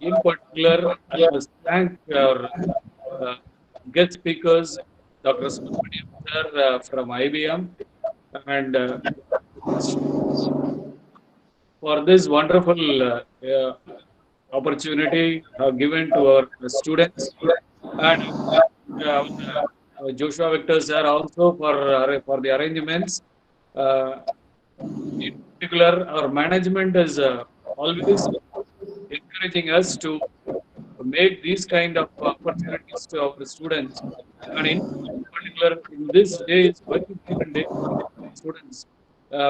in particular, I must thank our uh, guest speakers, Dr. Subramaniam sir from IBM, and for this wonderful opportunity given to our students. And Joshua Victor sir also for the arrangements. Uh, in particular, our management is always encouraging us to make these kind of opportunities to our students. And in particular, in this day is very important day for the students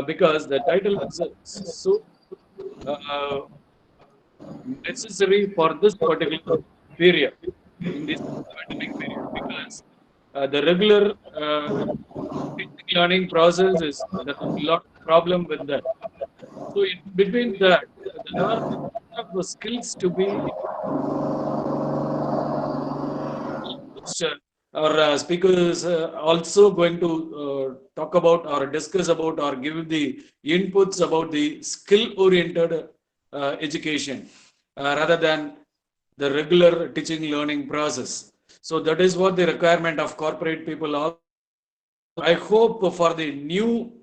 because the title is so uh, necessary for this particular period in this pandemic period because the regular teaching learning process is there are a lot of problem with that. So in between that, there are a lot of skills to be which our speakers also going to talk about or discuss about or give the inputs about the skill oriented education rather than the regular teaching learning process. So that is what the requirement of corporate people also. So I hope for the new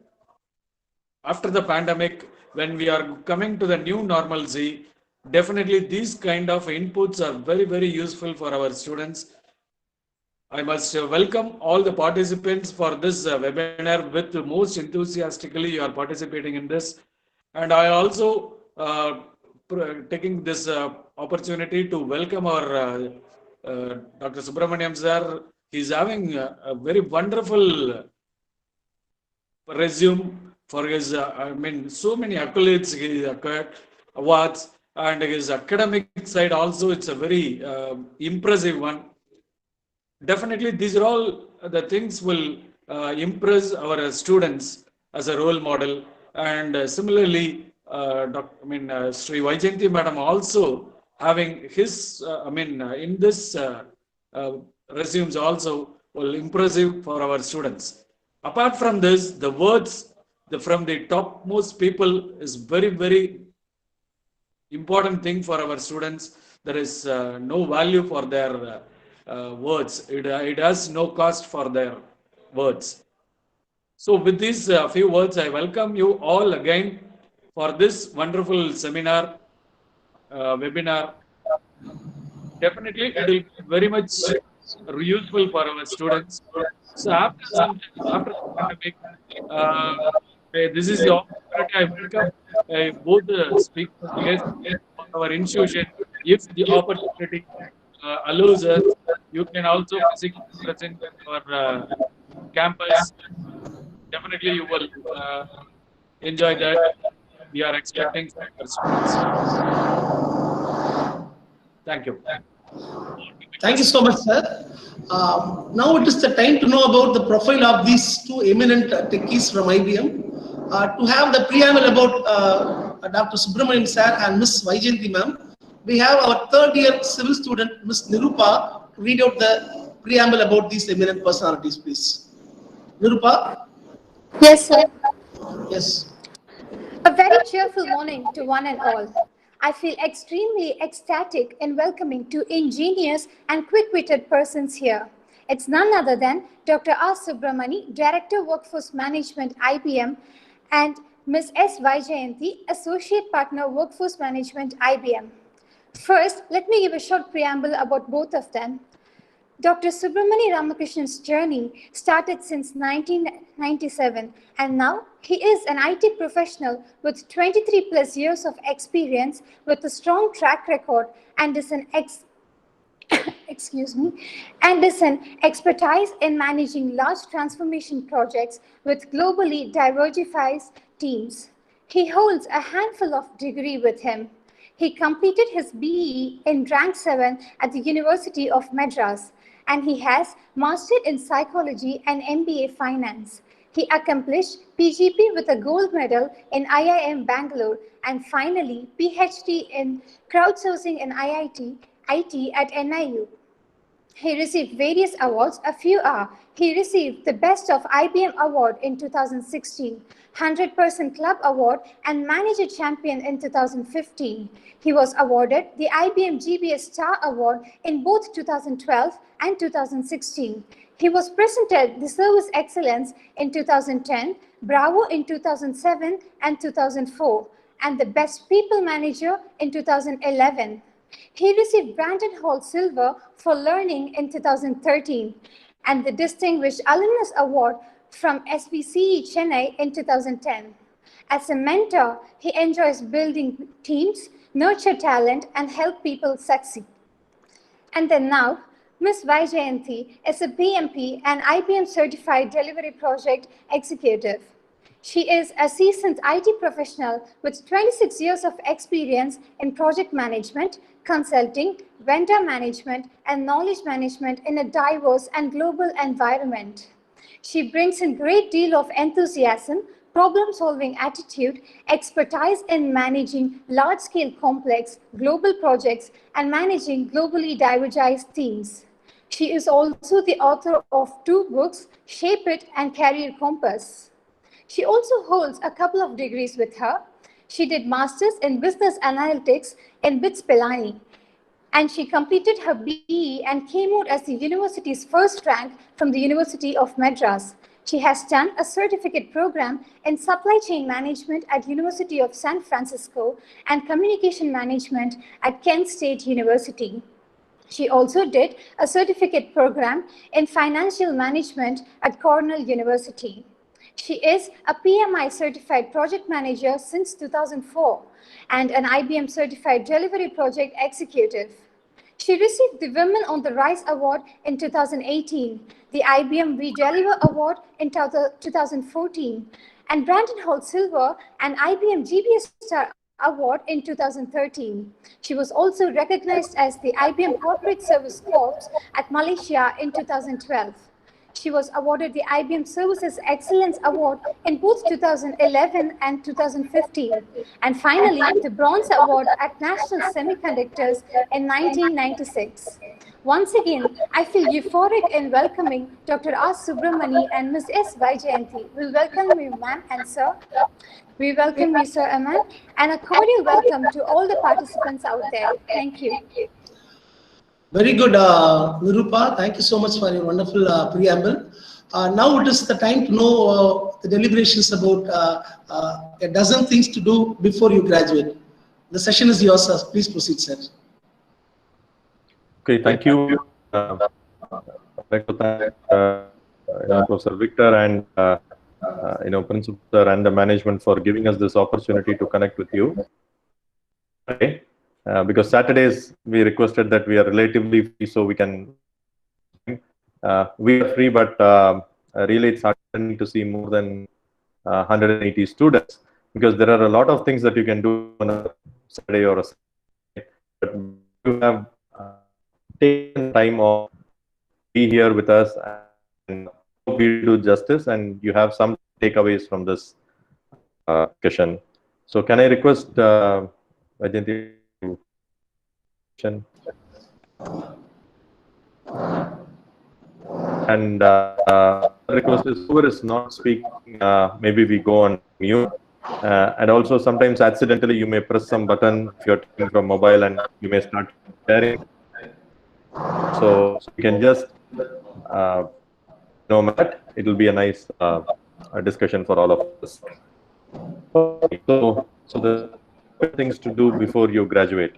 after the pandemic, when we are coming to the new normalcy, definitely these kind of inputs are very, very useful for our students. I must welcome all the participants for this webinar with most enthusiastically you are participating in this. And I also taking this opportunity to welcome our Dr. Subramaniam sir. He's having a very wonderful resume for his, I mean, so many accolades he acquired, awards, and his academic side also, it's a very impressive one. Definitely, these are all the things will impress our students as a role model. And similarly, Sri Vaijayanti Madam also having his, in this uh, resumes also will impressive for our students. Apart from this, the words from the topmost people is very, very important thing for our students. There is no value for their words. It has no cost for their words. So with these few words, I welcome you all again for this wonderful seminar, webinar. Definitely, it will be very much useful for our students. So after some after the pandemic, this is the opportunity I welcome both the speakers, guests for our institution. If the opportunity allows us, you can also physically present our campus. Definitely, you will enjoy that. We are expecting from our students. Thank you. Thank you so much, sir. Now it is the time to know about the profile of these two eminent techies from IBM. To have the preamble about Dr. Subramanian sir and Miss Vaijayanti ma'am, we have our third year civil student, Miss Nirupa, to read out the preamble about these eminent personalities, please. Nirupa? Yes, sir. Yes. A very cheerful morning to one and all. I feel extremely ecstatic and welcoming to ingenious and quick-witted persons here. It's none other than Dr. R. Subramani, Director Workforce Management IBM, and Ms. S. Vaijayanti, Associate Partner Workforce Management IBM. First, let me give a short preamble about both of them. Dr. Subramani Ramakrishnan's journey started since 1997, and now he is an IT professional with 23 plus years of experience with a strong track record and is an excuse me, and is an expertise in managing large transformation projects with globally diversified teams. He holds a handful of degrees with him. He completed his BE in rank 7 at the University of Madras, and he has mastered in psychology and MBA finance. He accomplished PGP with a gold medal in IIM Bangalore and finally PhD in crowdsourcing in IT at NIU. He received various awards. A few are: he received the Best of IBM Award in 2016, 100% Club Award, and Manager Champion in 2015. He was awarded the IBM GBS Star Award in both 2012 and 2016. He was presented the Service Excellence in 2010, Bravo in 2007 and 2004, and the Best People Manager in 2011. He received Brandon Hall Silver for Learning in 2013 and the Distinguished Alumnus Award from SVCE Chennai in 2010. As a mentor, he enjoys building teams, nurture talent, and help people succeed. And then now, Ms. Vaijayanti is a PMP and IBM Certified Delivery Project Executive. She is a seasoned IT professional with 26 years of experience in project management, consulting, vendor management, and knowledge management in a diverse and global environment. She brings in a great deal of enthusiasm, problem-solving attitude, expertise in managing large-scale complex global projects and managing globally diverged teams. She is also the author of 2 books, Shape It and Career Compass. She also holds a couple of degrees with her. She did Masters in Business Analytics in BITS Pilani, and she completed her BE and came out as the university's first rank from the University of Madras. She has done a certificate program in Supply Chain Management at University of San Francisco and Communication Management at Kent State University. She also did a certificate program in Financial Management at Cornell University. She is a PMI Certified Project Manager since 2004 and an IBM Certified Delivery Project Executive. She received the Women on the Rise Award in 2018, the IBM We Deliver Award in 2014, and Brandon Hall Silver and IBM GBS Star Award in 2013. She was also recognized as the IBM Corporate Service Corps at Malaysia in 2012. She was awarded the IBM Services Excellence Award in both 2011 and 2015, and finally the Bronze Award at National Semiconductors in 1996. Once again, I feel euphoric in welcoming Dr. R. Subramani and Ms. S. Vaijayanti. We welcome you, ma'am and sir. We welcome you, sir, Aman, and a cordial welcome to all the participants out there. Thank you. Very good, Nirupa. Thank you so much for your wonderful preamble. Now it is the time to know the deliberations about a dozen things to do before you graduate. The session is yours, sir. Please proceed, sir. Okay, thank you. I'd like to thank Professor Victor and Principal Sir and the management for giving us this opportunity to connect with you. Okay. Because Saturdays we requested that we are relatively free, so we can. We are free, but really it's heartening to see more than 180 students, because there are a lot of things that you can do on a Saturday or a Saturday, but you have taken time off, be here with us, and we do justice, and you have some takeaways from this discussion. So can I request Vaijayanti? And request is whoever is not speaking, maybe we go on mute. And also sometimes accidentally you may press some button if you're taking from mobile and you may start sharing. So you can just know that it will be a nice discussion for all of us. Okay, so the things to do before you graduate.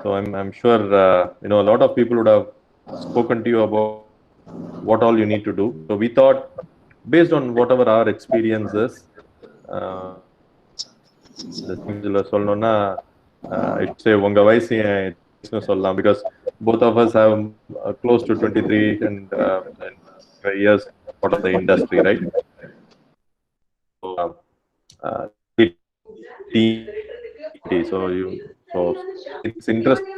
So I'm sure a lot of people would have spoken to you about what all you need to do. So we thought, based on whatever our experience is, the things சொல்லணும்னா I'd say உங்க வயசு சொல்லலாம், because both of us have close to 23 and years out of the industry, right? So it's interesting.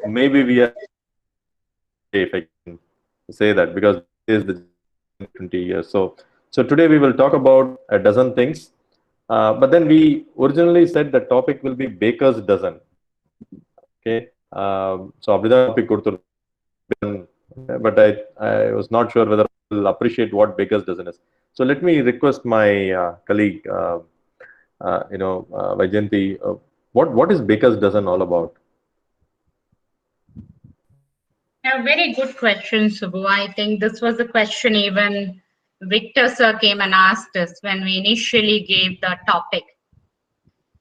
Maybe we are, if I can say that, because this is the 20 years. So today we will talk about a dozen things, but then we originally said the topic will be Baker's dozen. Okay, So அப்படிதான் topic கொடுத்திருந்தேன். But I was not sure whether I'll appreciate what Baker's dozen is. So let me request my colleague, Vaijayanti, what is Baker's dozen all about? A very good question, Subbu. I think this was a question even Victor sir came and asked us when we initially gave the topic.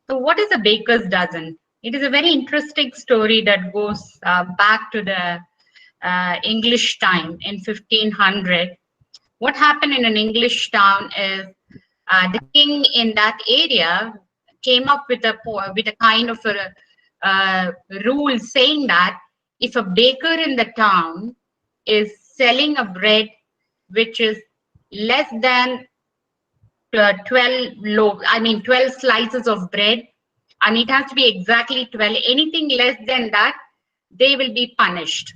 So what is a baker's dozen? It is a very interesting story that goes back to the English time in 1500. What happened in an English town is the king in that area came up with a kind of a rule saying that if a baker in the town is selling a bread which is less than 12 slices of bread, and it has to be exactly 12, anything less than that, they will be punished.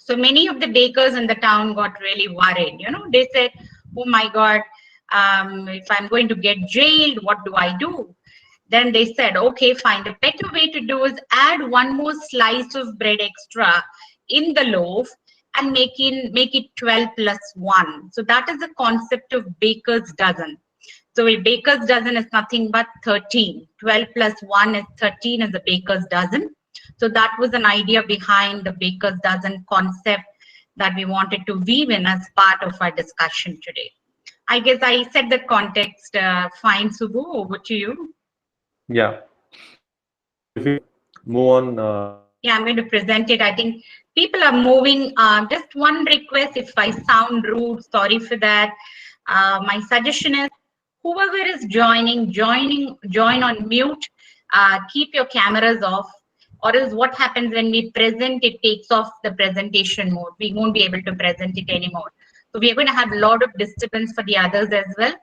So many of the bakers in the town got really worried. They said, oh my God, if I'm going to get jailed, what do I do? Then they said, okay, fine. The better way to do is add one more slice of bread extra in the loaf and make it 12 plus 1. So that is the concept of baker's dozen. So a baker's dozen is nothing but 13. 12 plus 1 is 13 is a baker's dozen. So that was an idea behind the baker's dozen concept that we wanted to weave in as part of our discussion today. I guess I set the context fine, Subbu. Over to you. Yeah. If you move on. Yeah, I'm going to present it. I think people are moving. Just one request, if I sound rude, sorry for that. My suggestion is whoever is join on mute. Keep your cameras off, or else what happens when we present, it takes off the presentation mode. We won't be able to present it anymore. So we are going to have a lot of disturbance for the others as well.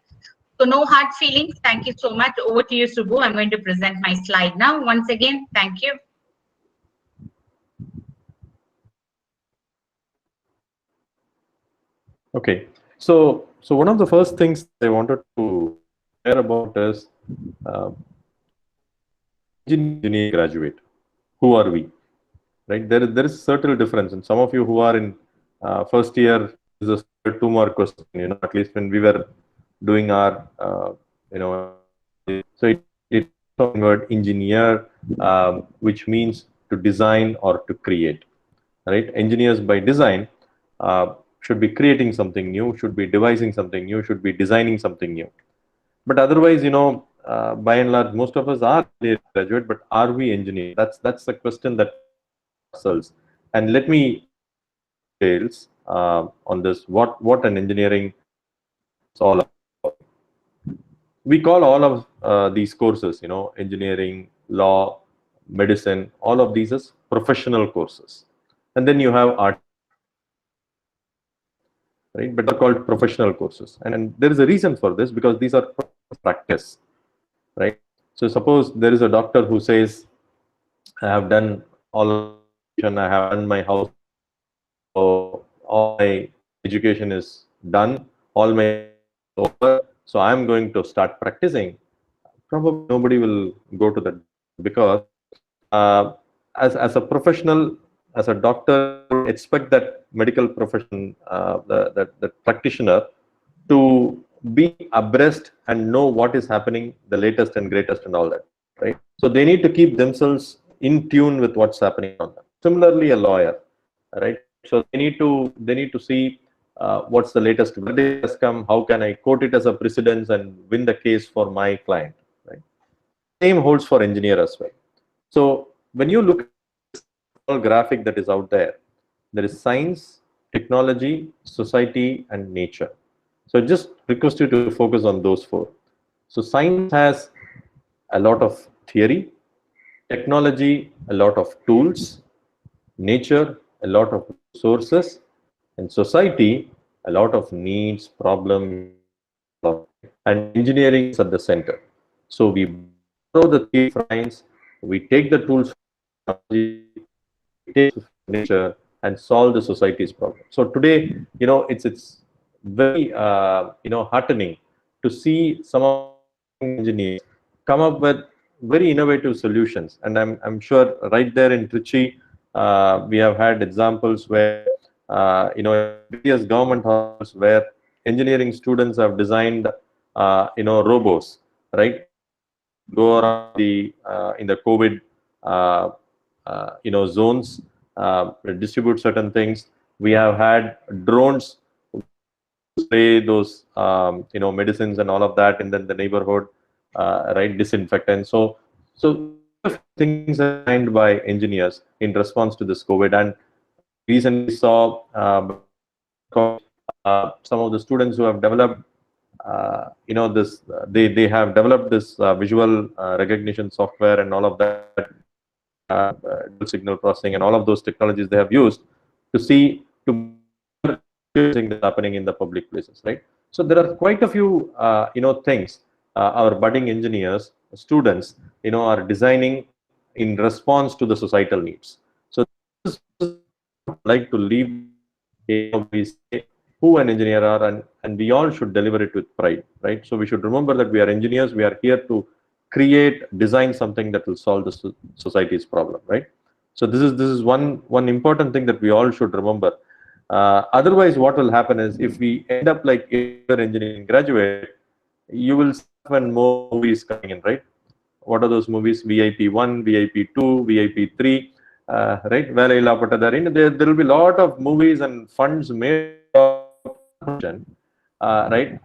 So no hard feelings. Thank you so much. Over to you, Subbu. I'm going to present my slide now. Once again, thank you. Okay. So one of the first things I wanted to share about is engineering graduate. Who are we? Right? There is certain difference, and some of you who are in first year, is a 2 more question. At least when we were doing our, so it's the word engineer, which means to design or to create. Right? Engineers by design should be creating something new, should be devising something new, should be designing something new. But otherwise, by and large, most of us are graduate, but are we engineers? That's the question that ourselves. And let me details on this. What an engineering is all about. We call all of these courses, engineering, law, medicine, all of these as professional courses. And then you have art. Right, but they're called professional courses, and there is a reason for this, because these are practice, right? So suppose there is a doctor who says, I have done all, I have done my house, so all my education is done, all my over, so I'm going to start practicing. Probably nobody will go to that, because as a professional, as a doctor, expect that medical profession, the practitioner, to be abreast and know what is happening, the latest and greatest and all that, right? So they need to keep themselves in tune with what's happening on them. Similarly, a lawyer, right? So they need to see what's the latest verdict has come, how can I quote it as a precedence and win the case for my client, right? Same holds for engineer as well. So when you look at graphic that is out there is science, technology, society, and nature. So I just request you to focus on those 4. So science has a lot of theory, technology, a lot of tools, nature, a lot of resources, and society, a lot of needs, problems, and engineering is at the center. So we borrow the theory from science, we take the tools from technology, we take nature, and solve the society's problem. So today, it's very heartening to see some of engineers come up with very innovative solutions. And I'm sure right there in Trichy, we have had examples where, various government hospitals where engineering students have designed, robots, right? Go around in the COVID, zones, distribute certain things. We have had drones spray those, medicines and all of that, and then the neighborhood, right, disinfectant. So things are designed by engineers in response to this COVID. And recently saw some of the students who have developed, they have developed this visual recognition software and all of that, signal processing and all of those technologies they have used to see to things that's happening in the public places, right? So there are quite a few, things our budding engineers, students, are designing in response to the societal needs. So this is like to leave, we say who an engineer are, and we all should deliver it with pride, right? So we should remember that we are engineers. We are here to design something that will solve the society's problem, right? So this is one important thing that we all should remember. Otherwise, what will happen is, if we end up like engineering graduate, you will see more movies coming in, right? What are those movies? VIP 1, VIP 2, VIP 3, right? There will be a lot of movies and funds made, right?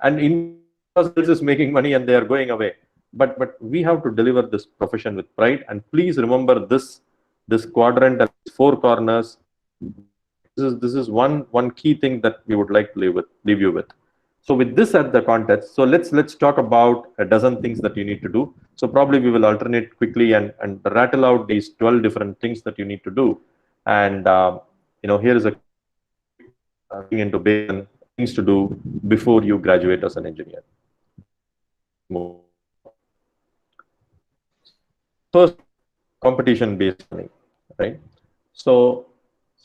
And in this is making money and they are going away. But we have to deliver this profession with pride. And please remember this quadrant and 4 corners. This is one key thing that we would like to leave you with. So with this at the context, so let's talk about a dozen things that you need to do. So probably we will alternate quickly and rattle out these 12 different things that you need to do. And here is a thing into things to do before you graduate as an engineer. First, competition-based learning, right? So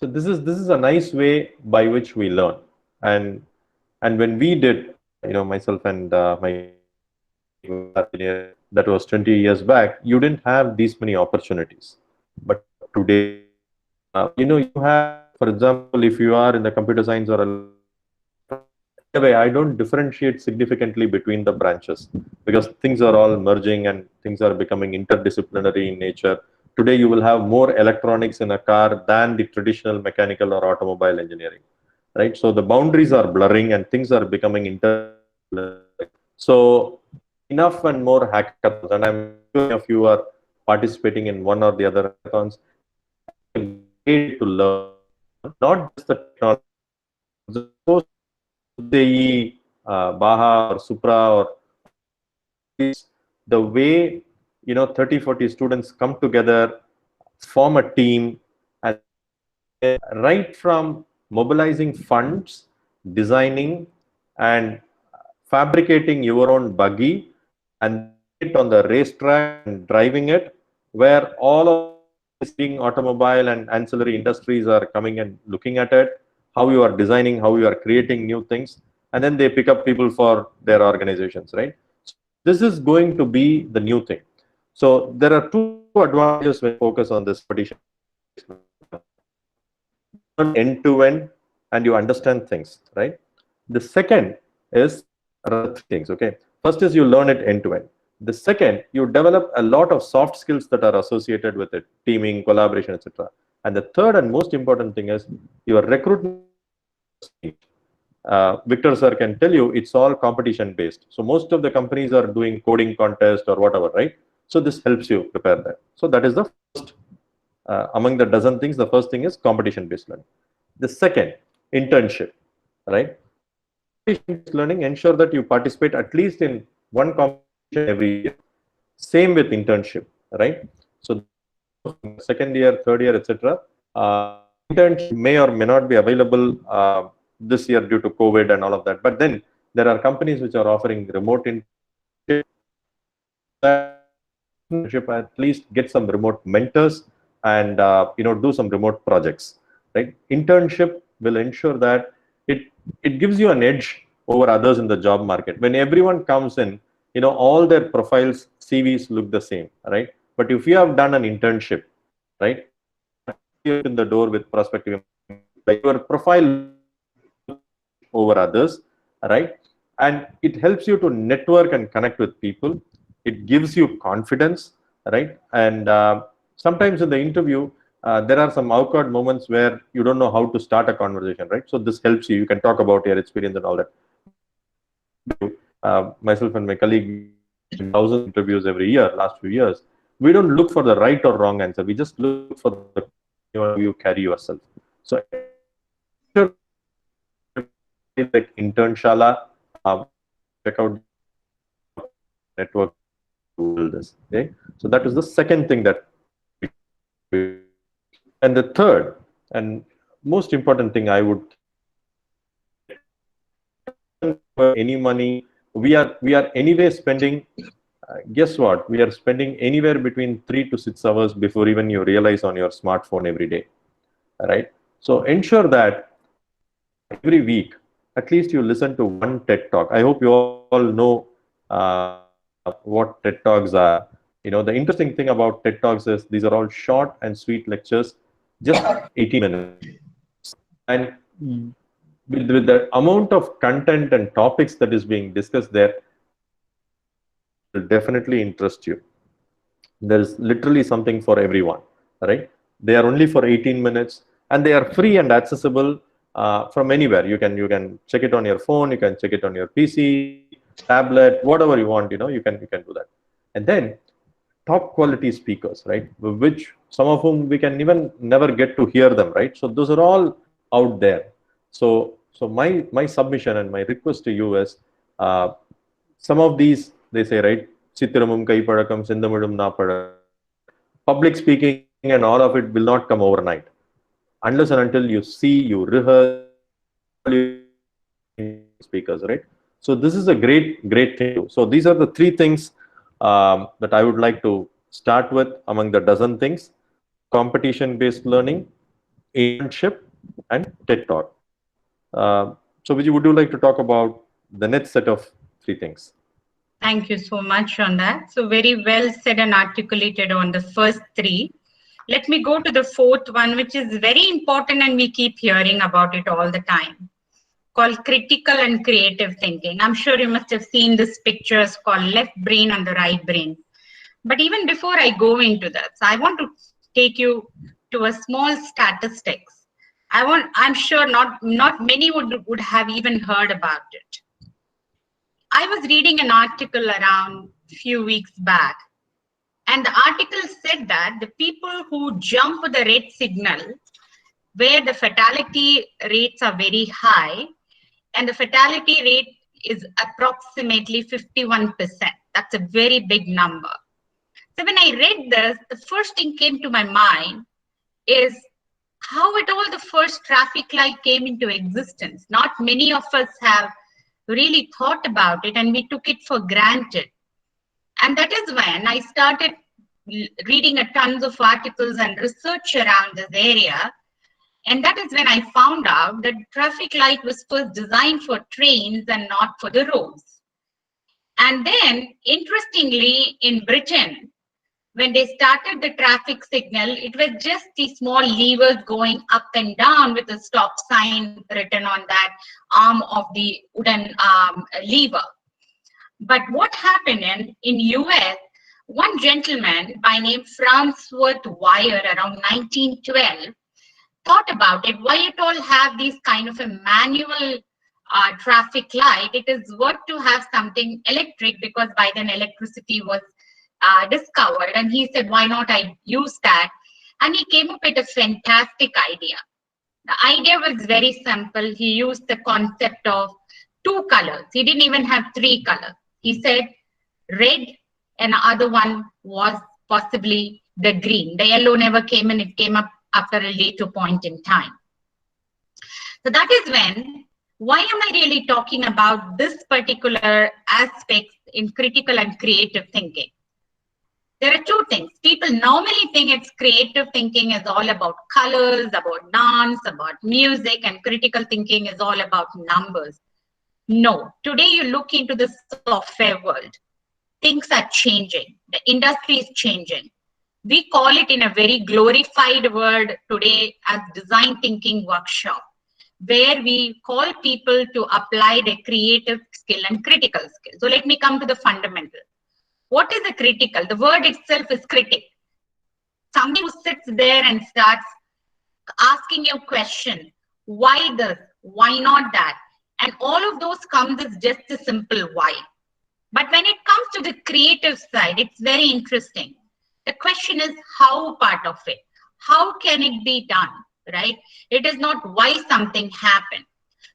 this is a nice way by which we learn. And when we did, myself and my that was 20 years back, you didn't have these many opportunities. But today, you have, for example, if you are in the computer science or I don't differentiate significantly between the branches, because things are all merging and things are becoming interdisciplinary in nature. Today, you will have more electronics in a car than the traditional mechanical or automobile engineering, right? So the boundaries are blurring and things are becoming interdisciplinary. So enough and more hackathons, and I'm sure if you are participating in one or the other hackathons, to learn not just the technology, the Baha or Supra, or the way 30-40 students come together, form a team, and right from mobilizing funds, designing and fabricating your own buggy and it on the racetrack and driving it, where all of being automobile and ancillary industries are coming and looking at it, how you are designing, how you are creating new things, and then they pick up people for their organizations, right? So this is going to be the new thing. So there are 2 advantages when focus on this competition. End to end, and you understand things, right? The second is things, okay? First is you learn it end to end. The second, you develop a lot of soft skills that are associated with it, teaming, collaboration, etc. And the third and most important thing is your recruitment. Victor sir can tell you it's all competition based. So most of the companies are doing coding contest or whatever, right? So this helps you prepare that. So that is the first, among the dozen things, the first thing is competition based learning. The second, internship, right? Competition based learning, ensure that you participate at least in one competition every year. Same with internship, right? So second year, third year, etc. Internship may or may not be available this year due to COVID and all of that. But then there are companies which are offering remote internship. At least get some remote mentors and do some remote projects, right? Internship will ensure that it gives you an edge over others in the job market. When everyone comes in, all their profiles, CVs look the same, right? But if you have done an internship, right, you're in the door with prospective, like your profile over others, right? And it helps you to network and connect with people. It gives you confidence, right? And sometimes in the interview, there are some awkward moments where you don't know how to start a conversation, right? So this helps you. You can talk about your experience and all that. Myself and my colleague, 1,000 interviews every year, last few years. We don't look for the right or wrong answer. We just look for the you carry yourself. So like Internshala, check out network to build this. Okay, so that is the second thing that. And the third and most important thing I would any money we are anyway spending. Guess what? We are spending anywhere between 3 to 6 hours before even you realize on your smartphone every day, right? So ensure that every week at least you listen to one TED Talk. I hope you all know what TED Talks are. The interesting thing about TED Talks is these are all short and sweet lectures, just 80 minutes. And with the amount of content and topics that is being discussed there, will definitely interest you. There is literally something for everyone, right? They are only for 18 minutes and they are free and accessible from anywhere. You can check it on your phone, you can check it on your PC, tablet, whatever you want, you can do that. And then top quality speakers, right? Which some of whom we can even never get to hear them, right? So those are all out there. So my submission and my request to you is some of these, they say, right? Chitramum kai padakam sindamudum na padakam. Public speaking and all of it will not come overnight. Unless and until you see, you rehearse speakers, right? So this is a great thing. So these are the 3 things that I would like to start with among the dozen things: competition-based learning, internship, and TED Talk. So Vijay, would you like to talk about the next set of 3 things? Thank you so much on that. So very well said and articulated on the first 3. Let me go to the 4th one, which is very important and we keep hearing about it all the time, called critical and creative thinking. I'm sure you must have seen this pictures called left brain and the right brain. But even before I go into that, so I want to take you to a small statistics. I'm sure not many would have even heard about it. I was reading an article around a few weeks back, and the article said that the people who jump the red signal, where the fatality rates are very high, and the fatality rate is approximately 51%. That's a very big number. So when I read this, the first thing came to my mind is how at all the first traffic light came into existence. Not many of us have really thought about it and we took it for granted. And that is when I started reading tons of articles and research around this area. And that is when I found out that traffic light was first designed for trains and not for the roads. And then, interestingly, in Britain, when they started the traffic signal, it was just the small levers going up and down with a stop sign written on that arm of the wooden lever. But what happened in US, one gentleman by name Farnsworth Wire around 1912 thought about it. Why at all have these kind of a manual traffic light? It is worth to have something electric, because by then electricity was discovered, and he said, why not I use that? And he came up with a fantastic idea. The idea was very simple. He used the concept of 2 colors. He didn't even have 3 colors. He said red, and the other one was possibly the green. The yellow never came in. It came up after a later point in time. So that is when, why am I really talking about this particular aspect in critical and creative thinking? There are 2 things. People normally think it's creative thinking is all about colors, about dance, about music, and critical thinking is all about numbers. No. Today you look into the software world. things are changing. The industry is changing. We call it in a very glorified word today as design thinking workshop, where we call people to apply their creative skill and critical skill. So let me come to the fundamental. What is a critical? The word itself is critic. Somebody who sits there and starts asking you a question. Why this? Why not that? And all of those comes as just a simple why. But when it comes to the creative side, it's very interesting. The question is how part of it. How can it be done, right? It is not why something happened.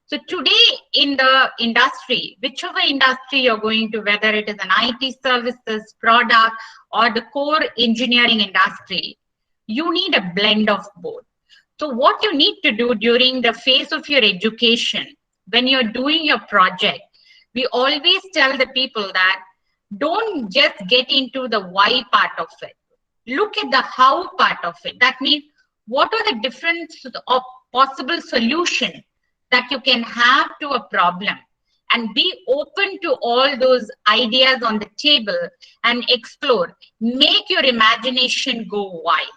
So today in the industry, whichever industry you're going to, whether it is an IT services, product, or the core engineering industry, you need a blend of both. So what you need to do during the phase of your education, when you're doing your project, we always tell the people that don't just get into the why part of it. Look at the how part of it. That means what are the different possible solutions that you can have to a problem, and be open to all those ideas on the table and explore. Make your imagination go wild.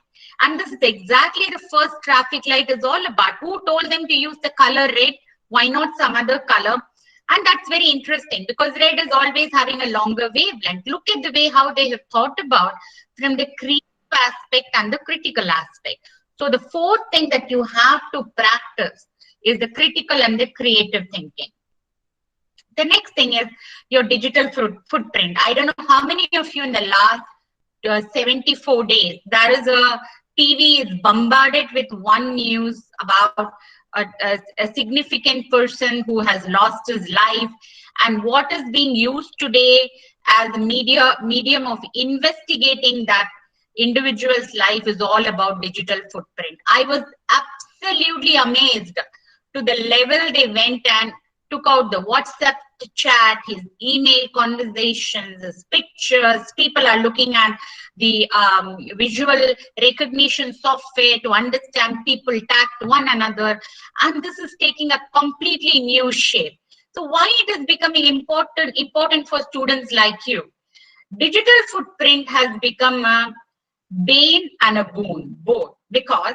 And this is exactly the first traffic light is all about. Who told them to use the color red? Why not some other color? And that's very interesting because red is always having a longer wavelength. Look at the way how they have thought about from the creative aspect and the critical aspect. So the fourth thing that you have to practice is the critical and the creative thinking. The next thing is your digital footprint. I don't know how many of you in the last 74 days, there is a TV is bombarded with one news about a significant person who has lost his life, and what is being used today as a medium of investigating that individual's life is all about digital footprint. I was absolutely amazed to the level they went and took out the WhatsApp chat, his email conversations, his pictures. People are looking at the visual recognition software to understand people tag to one another. And this is taking a completely new shape. So why it is becoming important for students like you? Digital footprint has become a bane and a boon, both, because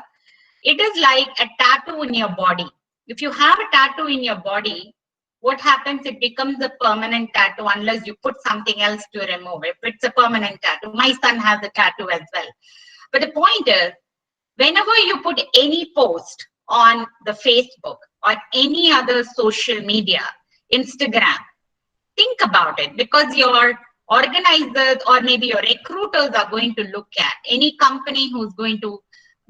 it is like a tattoo in your body. If you have a tattoo in your body, what happens? It becomes a permanent tattoo unless you put something else to remove it. It's a permanent tattoo. My son has a tattoo as well. But the point is, whenever you put any post on the Facebook or any other social media, Instagram, think about it, because your organizers or maybe your recruiters are going to look at, any company who's going to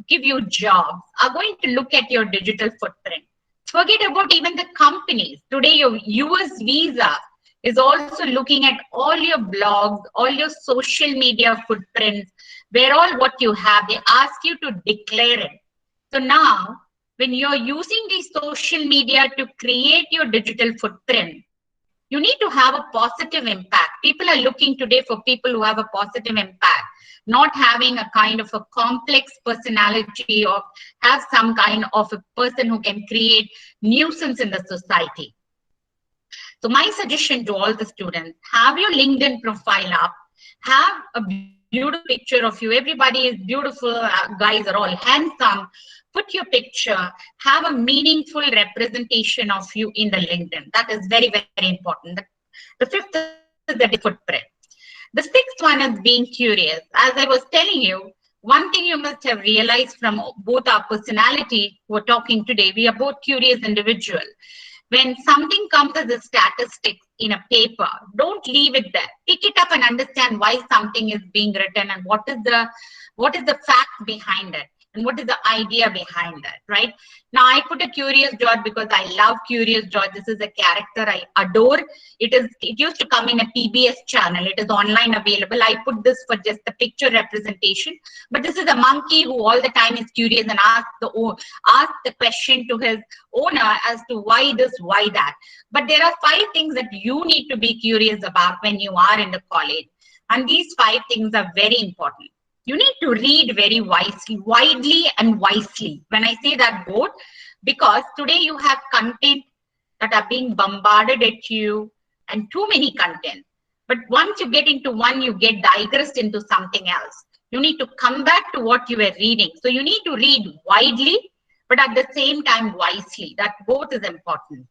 give you jobs are going to look at your digital footprint. Forget about even the companies. Today, your US Visa is also looking at all your blogs, all your social media footprints, where all what you have, they ask you to declare it. So now, when you're using the social media to create your digital footprint, you need to have a positive impact. People are looking today for people who have a positive impact, not having a kind of a complex personality or have some kind of a person who can create nuisance in the society. So my suggestion to all the students, have your LinkedIn profile up, have a beautiful picture of you. Everybody is beautiful, guys are all handsome. Put your picture, have a meaningful representation of you in the LinkedIn. That is very, very important. The fifth is the footprint. The sixth one is being curious. As I was telling you, one thing you must have realized from both our personality we're talking today, we are both curious individuals. When something comes as a statistic in a paper, don't leave it there. Pick it up and understand why something is being written and what is the fact behind it. And what is the idea behind that, right? Now, I put a Curious George because I love Curious George. This is a character I adore. It used to come in a PBS channel. It is online available. I put this for just the picture representation. But this is a monkey who all the time is curious and asks the question to his owner as to why this, why that. But there are 5 things that you need to be curious about when you are in the college. And these 5 things are very important. You need to read very widely and wisely. When I say that both, because today you have content that are being bombarded at you and too many content. But once you get into one, you get digressed into something else. You need to come back to what you were reading. So you need to read widely, but at the same time wisely. That both is important.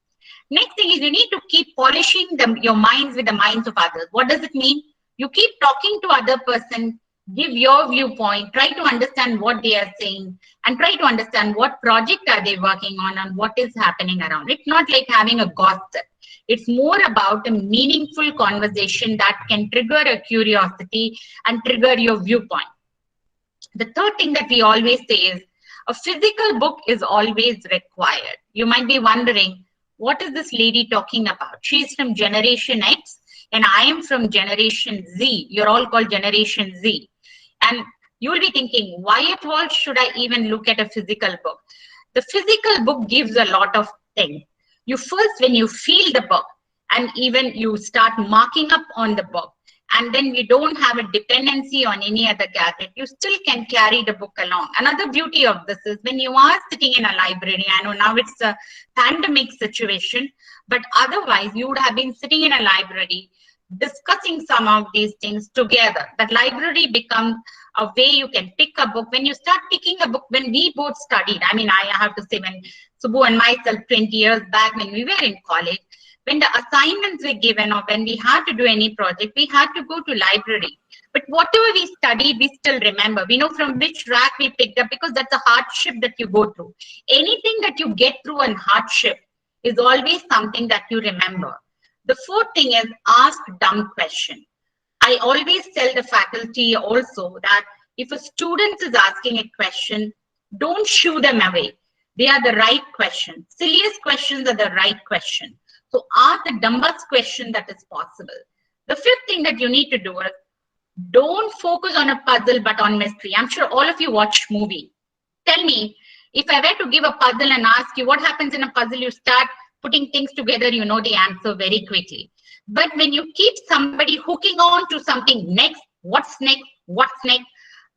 Next thing is you need to keep polishing your minds with the minds of others. What does it mean? You keep talking to other person, give your viewpoint, try to understand what they are saying, and try to understand what project are they working on and what is happening around. It's not like having a gossip. It's more about a meaningful conversation that can trigger a curiosity and trigger your viewpoint. The third thing that we always say is a physical book is always required. You might be wondering, what is this lady talking about? She's from Generation X and I am from Generation Z. You're all called Generation Z. And you will be thinking, why at all should I even look at a physical book? The physical book gives a lot of things. You first, when you feel the book and even you start marking up on the book, and then we don't have a dependency on any other gadget, you still can carry the book along. Another beauty of this is when you are sitting in a library, I know now it's a pandemic situation, but otherwise you would have been sitting in a library discussing some of these things together. That library becomes a way you can pick a book. When you start picking a book, when we both studied, I mean, I have to say, when Subbu and myself 20 years back when we were in college, when the assignments were given or when we had to do any project, we had to go to library. But whatever we studied, we still remember. We know from which rack we picked up because that's a hardship that you go through. Anything that you get through in hardship is always something that you remember. The fourth thing is ask dumb question. I always tell the faculty also that if a student is asking a question, don't shoo them away. They are the right question. Silliest questions are the right question. So ask the dumbest question that is possible. The fifth thing that you need to do is don't focus on a puzzle but on mystery. I'm sure all of you watch movie. Tell me, if I were to give a puzzle and ask you what happens in a puzzle, you start putting things together, you know the answer very quickly. But when you keep somebody hooking on to something next, what's next,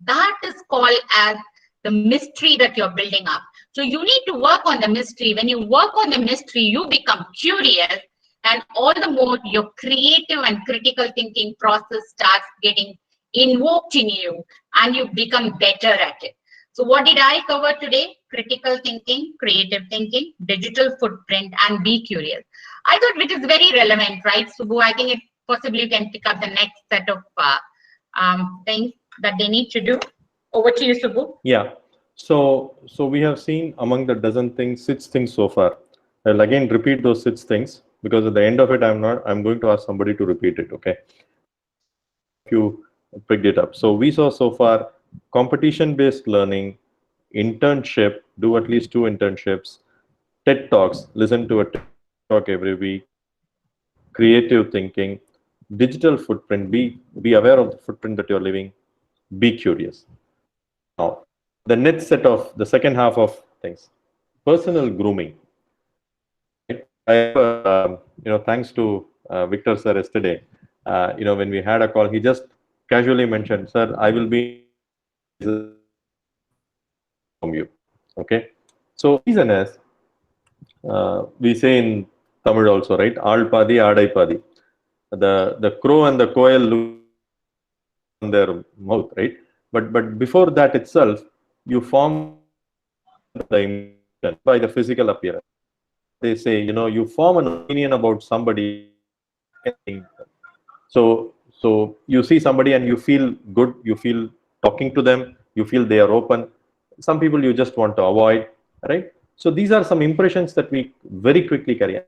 that is called as the mystery that you're building up. So you need to work on the mystery. When you work on the mystery, you become curious, and all the more your creative and critical thinking process starts getting invoked in you, and you become better at it. So what did I cover today? Critical thinking, creative thinking, digital footprint, and be curious. I thought which is very relevant, right, Subbu? I think it possibly you can pick up the next set of things that they need to do. Over to you, Subbu. Yeah. So we have seen among the dozen things, 6 things so far. I'll again repeat those 6 things because at the end of it, I'm going to ask somebody to repeat it. Okay. If you picked it up. So we saw so far competition-based learning, internship, do at least 2 internships, TED Talks, listen to a TED Talk every week, creative thinking, digital footprint, be aware of the footprint that you're living, be curious. Now, the next set of the second half of things, personal grooming. I, thanks to Victor sir yesterday, when we had a call, he just casually mentioned, sir, I will be from you. Okay. So reason is, we say in Tamil also, right? Aal padi, aadai padi. The crow and the quail look on their mouth, right? But before that itself, you form the impression by the physical appearance. They say, you form an opinion about somebody. So you see somebody and you feel good, you feel talking to them, you feel they are open. Some people you just want to avoid, right? So these are some impressions that we very quickly carry.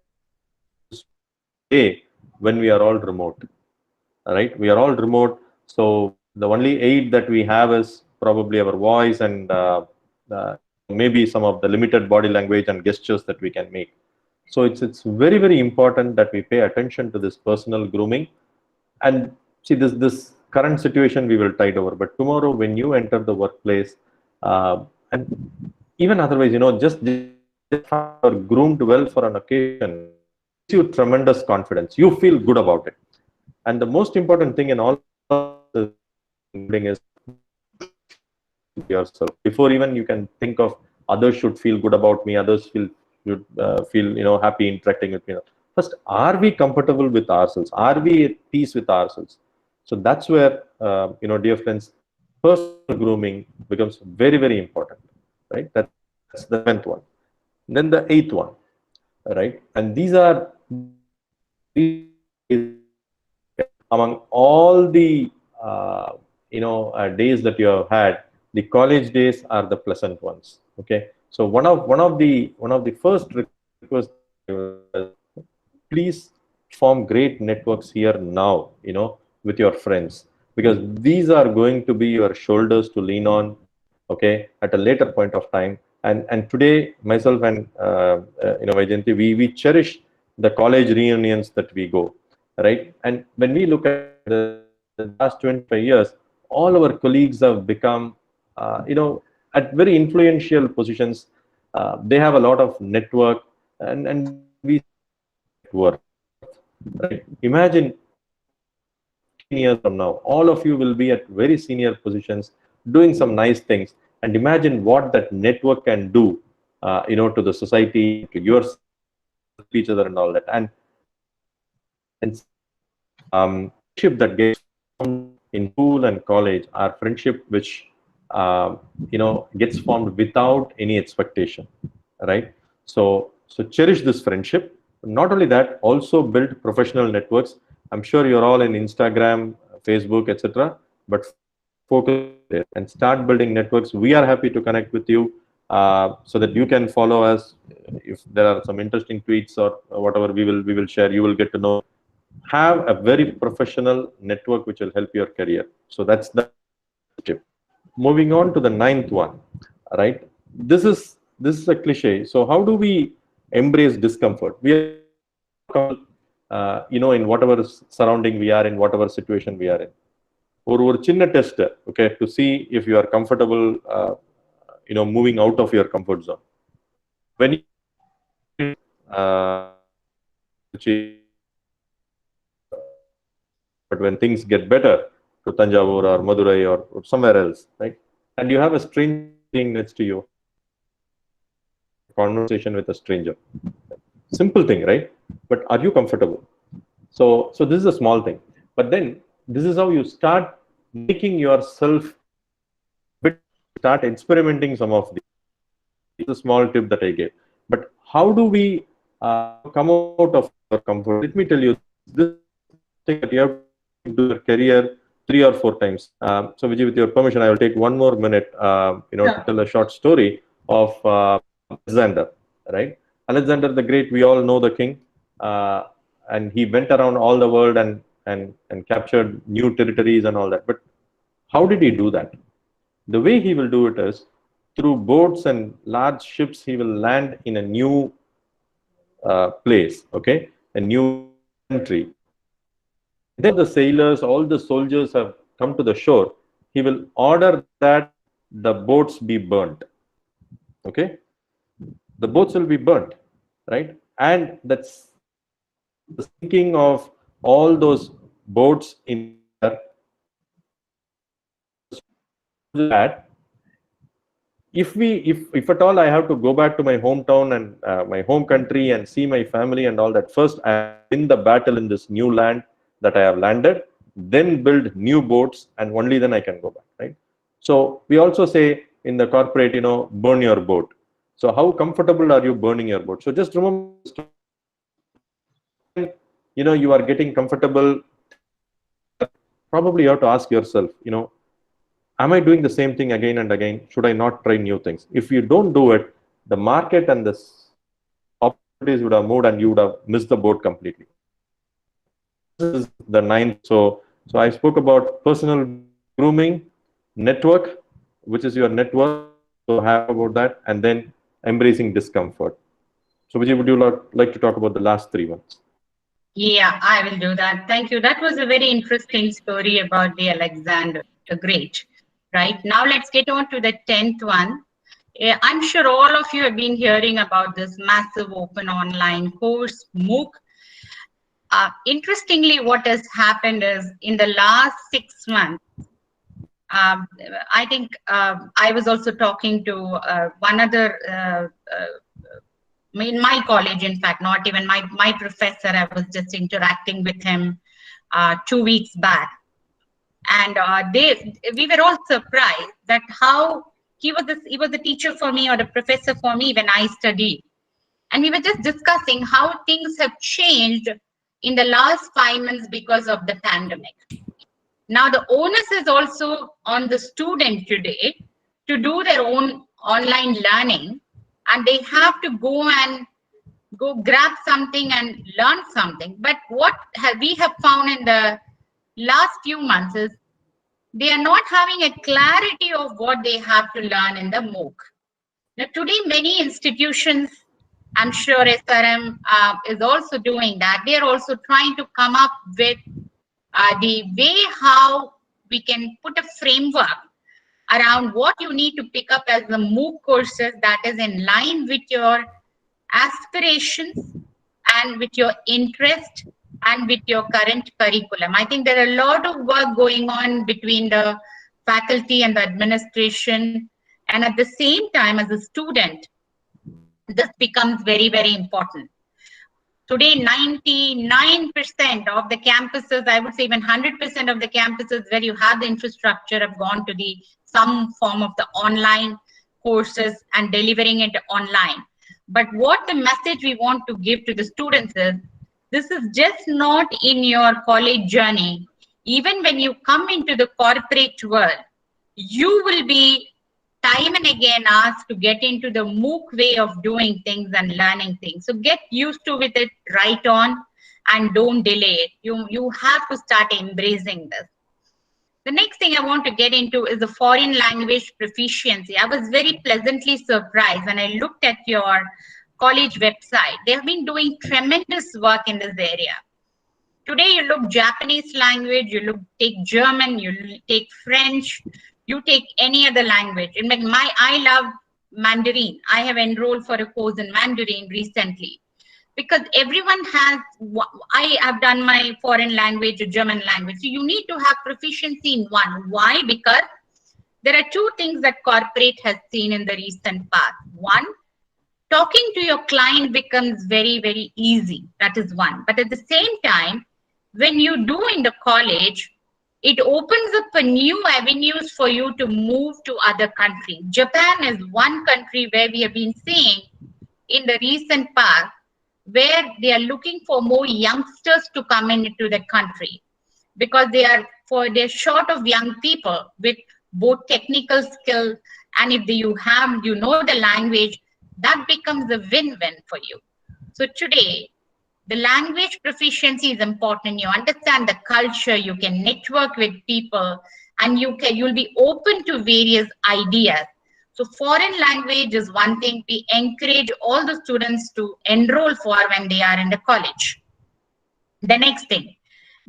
When we are all remote, right? We are all remote. So the only aid that we have is probably our voice and maybe some of the limited body language and gestures that we can make. So it's very, very important that we pay attention to this personal grooming. And see, this current situation we will tide over. But tomorrow, when you enter the workplace, and even otherwise, just groomed well for an occasion, gives you tremendous confidence. You feel good about it. And the most important thing in all this is yourself. Before even you can think of others should feel good about me, others should feel happy interacting with me. First, are we comfortable with ourselves? Are we at peace with ourselves? So that's where, dear friends, personal grooming becomes very, very important, right? That's the 7th one. Then the 8th one, right? And these are among all the days that you have had, the college days are the pleasant ones. Okay, so one of the first requests, please form great networks here now, with your friends, because these are going to be your shoulders to lean on, okay, at a later point of time. And today, myself and Vaijayanti, we cherish the college reunions that we go, right? And when we look at the last 25 years, all our colleagues have become, at very influential positions. They have a lot of network, and we work. Right? Imagine 10 years from now, all of you will be at very senior positions, doing some nice things, and imagine what that network can do, to the society, to your each other, and all that. And friendship that gets formed in school and college are friendship which gets formed without any expectation, right? So cherish this friendship. Not only that, also build professional networks. I'm sure you're all in Instagram, Facebook, etc., but focus there and start building networks. We are happy to connect with you, so that you can follow us. If there are some interesting tweets or whatever, we will share. You will get to know. Have a very professional network which will help your career. So that's the tip. Moving on to the 9th one, right? This is a cliche. So how do we embrace discomfort? We are, in whatever surrounding we are in, whatever situation we are in. ஒரு சின்ன test, okay, to see if you are comfortable, moving out of your comfort zone. When you, but when things get better, to Tanjavur or Madurai or somewhere else, right? And you have a stranger next to you, conversation with a stranger. Simple thing, right? But are you comfortable? So this is a small thing. But then this is how you start making yourself, start experimenting some of these. It's a small tip that I gave. But how do we come out of our comfort? Let me tell you, this thing that you have to do your career 3 or 4 times. So Vijay, with your permission, I will take one more minute, to tell a short story of Alexander, right? Alexander the Great, we all know the king, and he went around all the world and captured new territories and all that. But how did he do that? The way he will do it is through boats and large ships. He will land in a new place, okay, a new country. Then the sailors, all the soldiers have come to the shore. He will order that the boats be burnt. Okay, the boats will be burnt, right? And that's the sinking of all those boats in that. If at all I have to go back to my hometown and my home country and see my family and all that, first I win the battle in this new land that I have landed, then build new boats, and only then I can go back, right? So we also say in the corporate, burn your boat. So how comfortable are you burning your boat? So just remember, you are getting comfortable. Probably you have to ask yourself, am I doing the same thing again and again? Should I not try new things? If you don't do it, the market and the opportunities would have moved and you would have missed the boat completely. This is the 9th. So I spoke about personal grooming, network, which is your network. So have about that, and then embracing discomfort. So Vijay, would you like to talk about the last 3 ones? Yeah, I will do that. Thank you. That was a very interesting story about the Alexander the Great. Right, now let's get on to the 10th one. I'm sure all of you have been hearing about this massive open online course, MOOC. Interestingly, what has happened is in the last 6 months, I think I was also talking to one other in my college, in fact, not even my professor, I was just interacting with him 2 weeks back. And we were all surprised that how he was a teacher for me or a professor for me when I studied. And we were just discussing how things have changed in the last 5 months because of the pandemic. Now the onus is also on the student today to do their own online learning, and they have to go grab something and learn something. But what we have found in the last few months is they are not having a clarity of what they have to learn in the MOOC. Now today, many institutions, I'm sure SRM is also doing that. They're also trying to come up with the way how we can put a framework around what you need to pick up as the MOOC courses that is in line with your aspirations and with your interest and with your current curriculum. I think there are a lot of work going on between the faculty and the administration. And at the same time, as a student, this becomes very, very important. Today, 99% of the campuses, I would say even 100% of the campuses where you have the infrastructure have gone to some form of the online courses and delivering it online. But what the message we want to give to the students is, this is just not in your college journey. Even when you come into the corporate world, you will be time and again asked to get into the MOOC way of doing things and learning things. So get used to with it right on and don't delay it. You have to start embracing this. The next thing I want to get into is the foreign language proficiency. I was very pleasantly surprised when I looked at your college website. They have been doing tremendous work in this area. Today, you look Japanese language, you take German, you take French, you take any other language. In fact, I love Mandarin. I have enrolled for a course in Mandarin recently because everyone has, I have done my foreign language or German language. So you need to have proficiency in one. Why? Because there are two things that corporate has seen in the recent past. One, talking to your client becomes very, very easy. That is one. But at the same time, when you do in the college, it opens up a new avenues for you to move to other countries. Japan is one country where we have been seeing in the recent past where they are looking for more youngsters to come into the country because they're short of young people with both technical skills, and if you know the language, that becomes a win-win for you. So today, the language proficiency is important. You understand the culture, you can network with people, and you'll be open to various ideas. So foreign language is one thing we encourage all the students to enroll for when they are in the college. The next thing,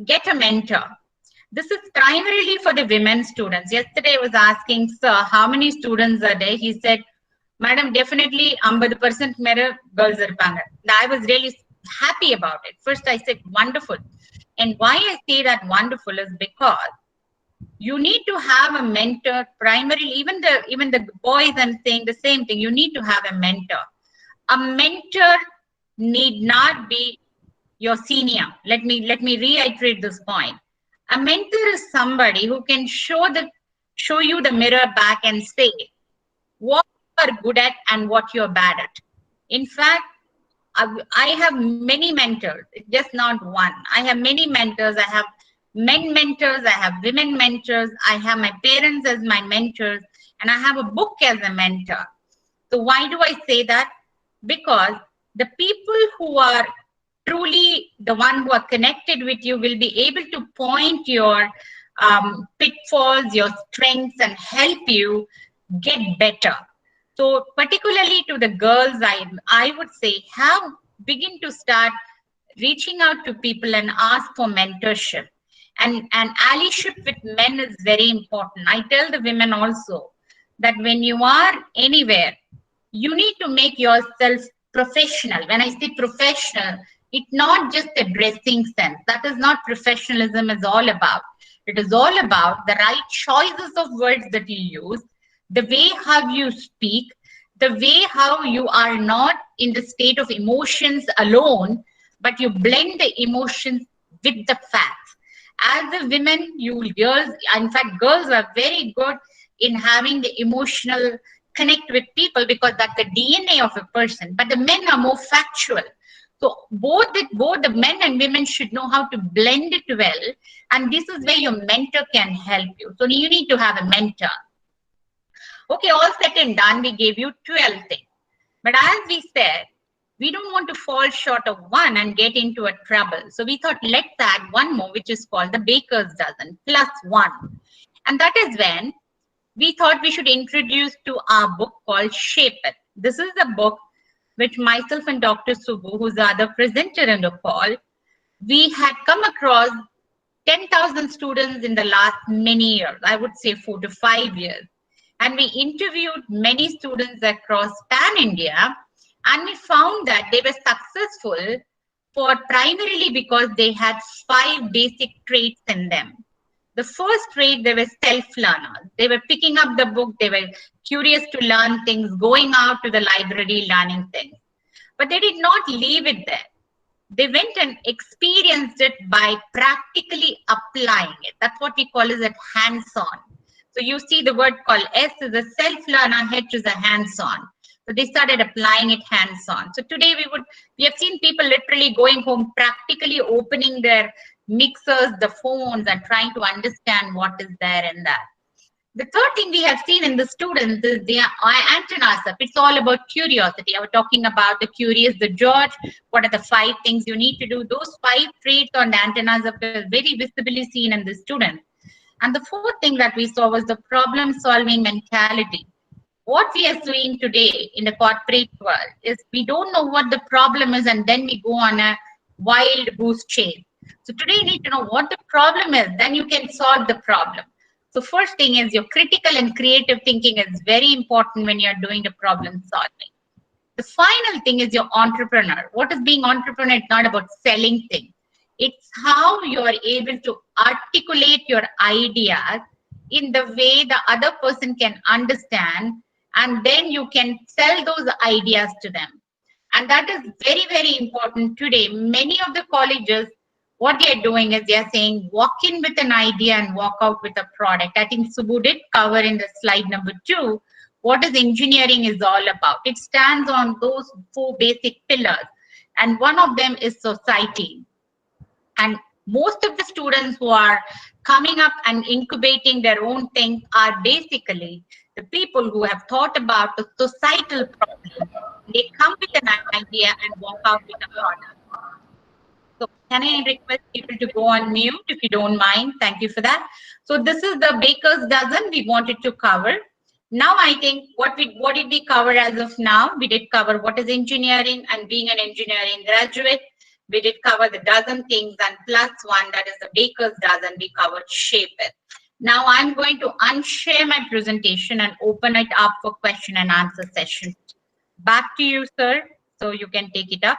get a mentor. This is primarily for the women students. Yesterday I was asking, sir, how many students are there? He said, madam, definitely 50% mere girls are irupanga. I was really happy about it. First I said, wonderful. And why I say that wonderful is because you need to have a mentor primarily, even the boys, I'm saying the same thing. You need to have a mentor. A mentor need not be your senior. Let me reiterate this point. A mentor is somebody who can show you the mirror back and say what you are good at and what you're bad at. In fact, I have many mentors, just not one. I have many mentors. I have men mentors, I have women mentors, I have my parents as my mentors, and I have a book as a mentor. So why do I say that? Because the people who are truly the one who are connected with you will be able to point your pitfalls, your strengths, and help you get better. So particularly to the girls, I would say begin to start reaching out to people and ask for mentorship. And allyship with men is very important. I tell the women also that when you are anywhere, you need to make yourself professional. When I say professional, it's not just a dressing sense. That is not professionalism is all about. It is all about the right choices of words that you use, the way how you speak, the way how you are not in the state of emotions alone, but you blend the emotions with the facts. As a women, girls, in fact, girls are very good in having the emotional connect with people because that's the DNA of a person, but the men are more factual. So both the men and women should know how to blend it well, and this is where your mentor can help you. So you need to have a mentor. Okay, all said and done, we gave you 12 things. But as we said, we don't want to fall short of one and get into a trouble. So we thought, let's add one more, which is called the baker's dozen, plus one. And that is when we thought we should introduce to our book called Shape It. This is a book which myself and Dr. Subbu, who's the other presenter in the call, we had come across 10,000 students in the last many years, I would say 4 to 5 years. And we interviewed many students across pan-India, and we found that they were successful primarily because they had 5 basic traits in them. The first trait, they were self-learners. They were picking up the book, they were curious to learn things, going out to the library, learning things. But they did not leave it there. They went and experienced it by practically applying it. That's what we call as a hands-on. So you see the word called S is a self-learner, H is a hands-on. So they started applying it hands-on. So today we have seen people literally going home, practically opening their mixers, the phones, and trying to understand what is there in that. The third thing we have seen in the students is their antennas up. It's all about curiosity. I was talking about the curious, the George. What are the 5 things you need to do? Those 5 traits on the antennas up are very visibly seen in the students. And the fourth thing that we saw was the problem-solving mentality. What we are seeing today in the corporate world is we don't know what the problem is, and then we go on a wild goose chase. So today you need to know what the problem is, then you can solve the problem. So first thing is your critical and creative thinking is very important when you're doing the problem solving. The final thing is your entrepreneur. What is being entrepreneur? It's not about selling things. It's how you are able to articulate your ideas in the way the other person can understand, and then you can sell those ideas to them. And that is very, very important today. Many of the colleges, what they are doing is they are saying, walk in with an idea and walk out with a product. I think Subbu did cover in the slide number 2, what is engineering is all about. It stands on those 4 basic pillars. And one of them is society. And most of the students who are coming up and incubating their own things are basically the people who have thought about the societal problem. They come with an idea and walk out with a product. So can I request people to go on mute if you don't mind? Thank you for that. So this is the baker's dozen we wanted to cover. Now I think what did we cover as of now? We did cover what is engineering and being an engineering graduate. We did cover the dozen things, and plus one, that is the baker's dozen, we covered Shape It. Now I'm going to unshare my presentation and open it up for question and answer session. Back to you, sir, so you can take it up.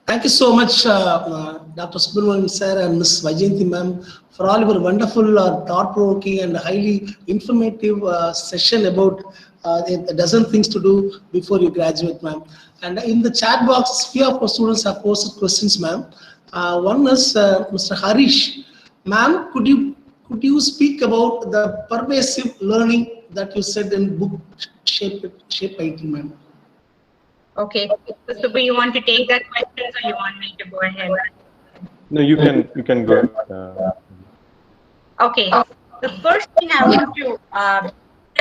Thank you so much, Dr. Subramanian sir and Ms. Vajayanti ma'am, for all your wonderful, thought-provoking and highly informative session about a dozen things to do before you graduate, ma'am. And in the chat box, few of our students have posted questions, ma'am. One is Mr. Harish. Ma'am, could you speak about the pervasive learning that you said in book Shape IT, ma'am? Okay, so do you want to take that question, or you want me to go ahead? No, you can go. Okay, the first thing I want to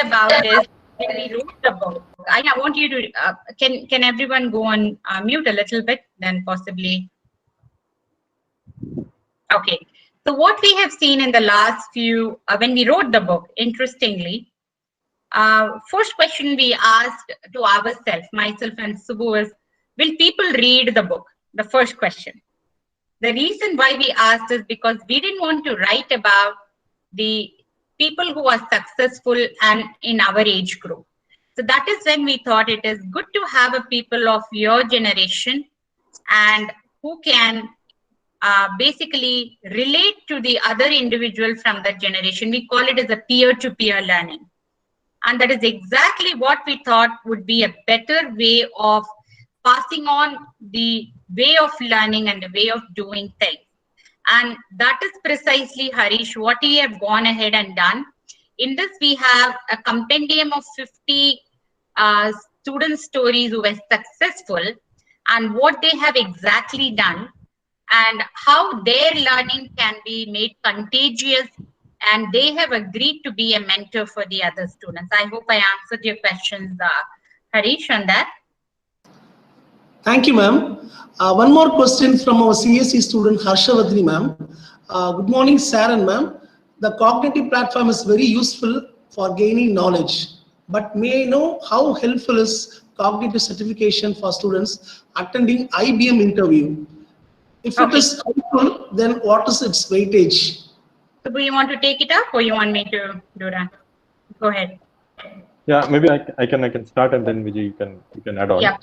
about is when we wrote the book. I want you to can everyone go on mute a little bit, then possibly. Okay, so what we have seen in the last few when we wrote the book, interestingly. First question we asked to ourselves, myself and Subbu, is, will people read the book? The first question. The reason why we asked is because we didn't want to write about the people who are successful and in our age group. So that is when we thought it is good to have a people of your generation and who can basically relate to the other individual from that generation. We call it as a peer-to-peer learning. And that is exactly what we thought would be a better way of passing on the way of learning and the way of doing things. And that is precisely, Harish, what we have gone ahead and done. In this, we have a compendium of 50 student stories who were successful and what they have exactly done and how their learning can be made contagious, and they have agreed to be a mentor for the other students. I hope I answered your questions, Harish, on that. Thank you, ma'am. One more question from our CSE student, Harshavadini, ma'am. Good morning, sir and ma'am. The cognitive platform is very useful for gaining knowledge, but may I know how helpful is cognitive certification for students attending IBM interview? If it is helpful, then what is its weightage? So do you want to take it up or you want me to do that? Go ahead. Yeah, maybe I can start and then Vijay you can add on. Yeah.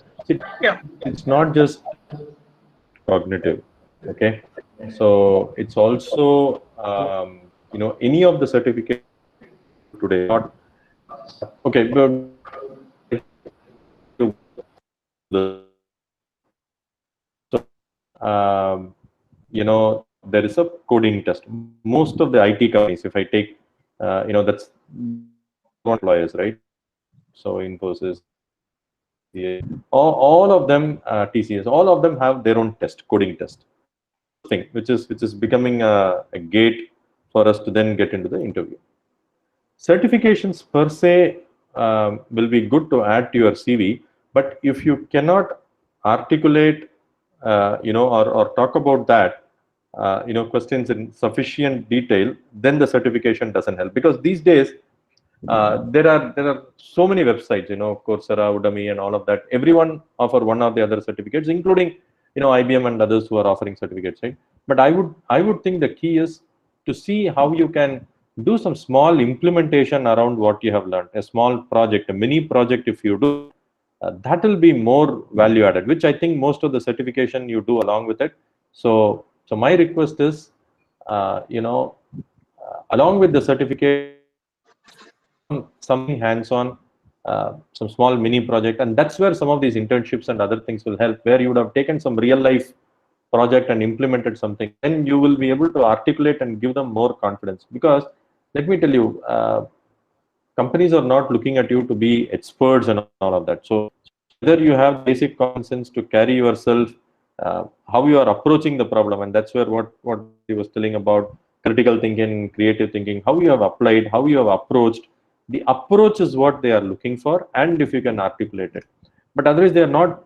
Sure. It's not just cognitive, okay? So it's also any of the certificates today. Not okay. There is a coding test. Most of the IT companies, if I take, that's employers, right? So Infosys, all of them, TCS, all of them have their own coding test thing, which is becoming a gate for us to then get into the interview. Certifications per se will be good to add to your CV, but if you cannot articulate, or talk about that, questions in sufficient detail, then the certification doesn't help. Because these days, there are so many websites, Coursera, Udemy, and all of that. Everyone offer one or the other certificates, including, IBM and others who are offering certificates, right? But I would think the key is to see how you can do some small implementation around what you have learned. A small project, a mini project, if you do, that will be more value added, which I think most of the certification you do along with it. So my request is, along with the certificate, something hands-on, some small mini project, and that's where some of these internships and other things will help, where you would have taken some real-life project and implemented something. Then you will be able to articulate and give them more confidence. Because let me tell you, companies are not looking at you to be experts and all of that. So whether you have basic common sense to carry yourself, how you are approaching the problem, and that's where what he was telling about critical thinking, creative thinking, how you have applied, how you have approached. The approach is what they are looking for, and if you can articulate it. But otherwise, they are not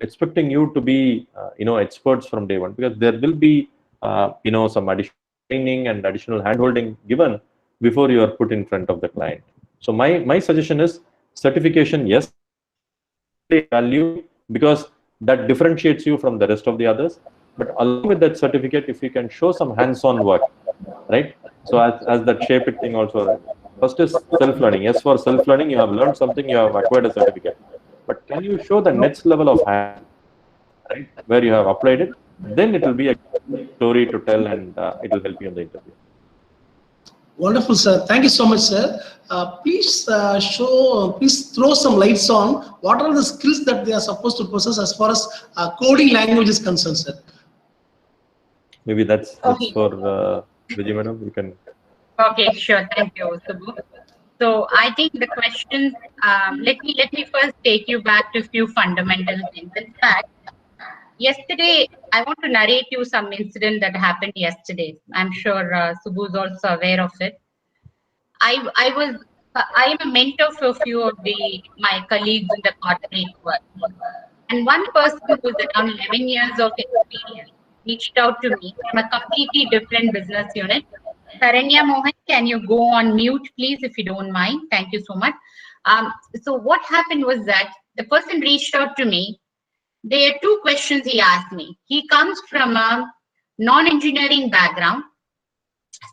expecting you to be, experts from day one, because there will be, some additional training and additional handholding given before you are put in front of the client. So my suggestion is certification, yes, value, because that differentiates you from the rest of the others. But along with that certificate, if you can show some hands-on work, right? So as that shape it thing also, right? First is self-learning. Yes, for self-learning, you have learned something, you have acquired a certificate. But can you show the next level of hand, right, where you have applied it? Then it will be a story to tell, and it will help you in the interview. Wonderful, sir. Thank you so much, sir. Please throw some lights on what are the skills that they are supposed to possess as far as coding language is concerned, sir. Maybe that's for Vijay madam. You can. Okay, sure. Thank you, Subbu. So I think the questions, let me first take you back to a few fundamental things. In fact, yesterday, I want to narrate you some incident that happened yesterday. I'm sure Subbu is also aware of it. I am a mentor for a few of my colleagues in the corporate world. And one person who's around 11 years of experience reached out to me from a completely different business unit. Saranya Mohan, can you go on mute, please, if you don't mind? Thank you so much. So what happened was that the person reached out to me. There are two questions he asked me. He comes from a non-engineering background.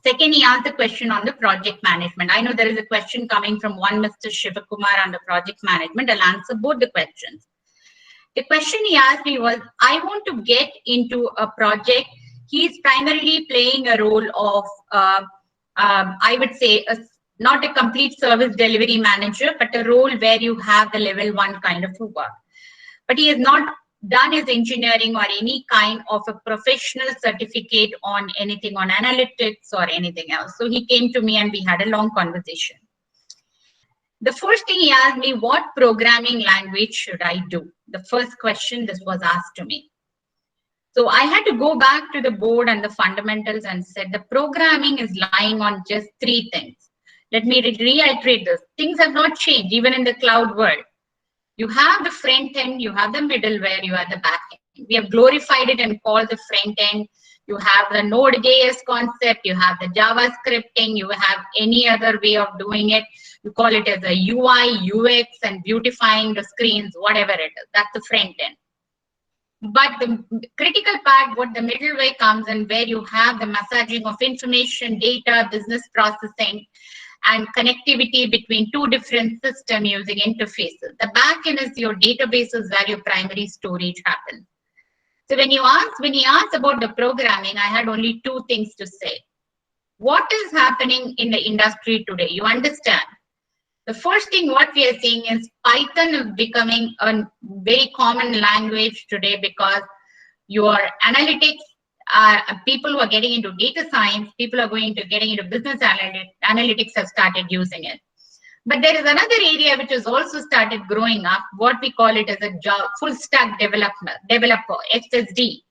Second, he asked a question on the project management. I know there is a question coming from one Mr. Shivakumar on the project management. I'll answer both the questions. The question he asked me was, I want to get into a project. He's primarily playing a role of, I would say, not a complete service delivery manager, but a role where you have the level 1 kind of work. But he has not done his engineering or any kind of a professional certificate on anything on analytics or anything else. So he came to me and we had a long conversation. The first thing he asked me, what programming language should I do? The first question this was asked to me. So I had to go back to the board and the fundamentals and said the programming is lying on just 3 things. Let me reiterate this. Things have not changed even in the cloud world. You have the front end, you have the middleware, you have the back end. We have glorified it and called the front end. You have the Node.js concept, you have the JavaScripting, you have any other way of doing it. You call it as a UI, UX, and beautifying the screens, whatever it is. That's the front end. But the critical part, what the middleware comes and where you have the messaging of information, data, business processing, and connectivity between 2 different systems using interfaces. The back end is your databases where your primary storage happens. So when he asked about the programming, I had only 2 things to say. What is happening in the industry today? You understand. The first thing what we are seeing is Python is becoming a very common language today because your analytics, people who are getting into data science, people are getting into business analytics have started using it. But there is another area which has also started growing up, what we call it as a full stack developer, FSD.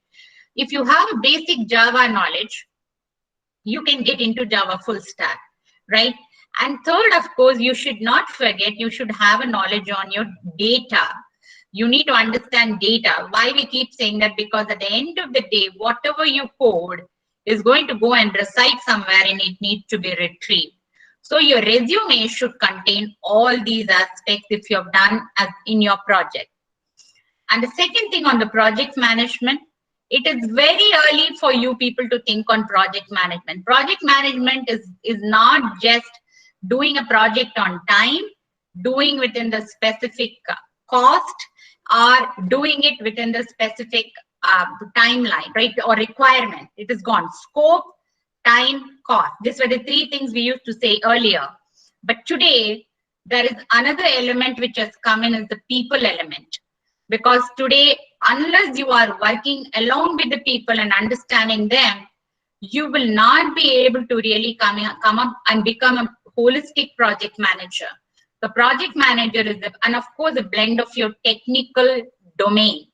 If you have a basic Java knowledge, you can get into Java full stack, right? And third, of course, you should not forget, you should have a knowledge on your data. You need to understand data. Why we keep saying that? Because at the end of the day, whatever you code is going to go and reside somewhere and it needs to be retrieved. So your resume should contain all these aspects if you have done as in your project. And the second thing on the project management, it is very early for you people to think on project management. Project management is not just doing a project on time, doing within the specific cost, or doing it within the specific timeline, right, or requirement. It is gone. Scope, time, cost. These were the 3 things we used to say earlier. But today, there is another element which has come in, is the people element. Because today, unless you are working along with the people and understanding them, you will not be able to really come up and become a holistic project manager. The project manager is, and of course, a blend of your technical domain.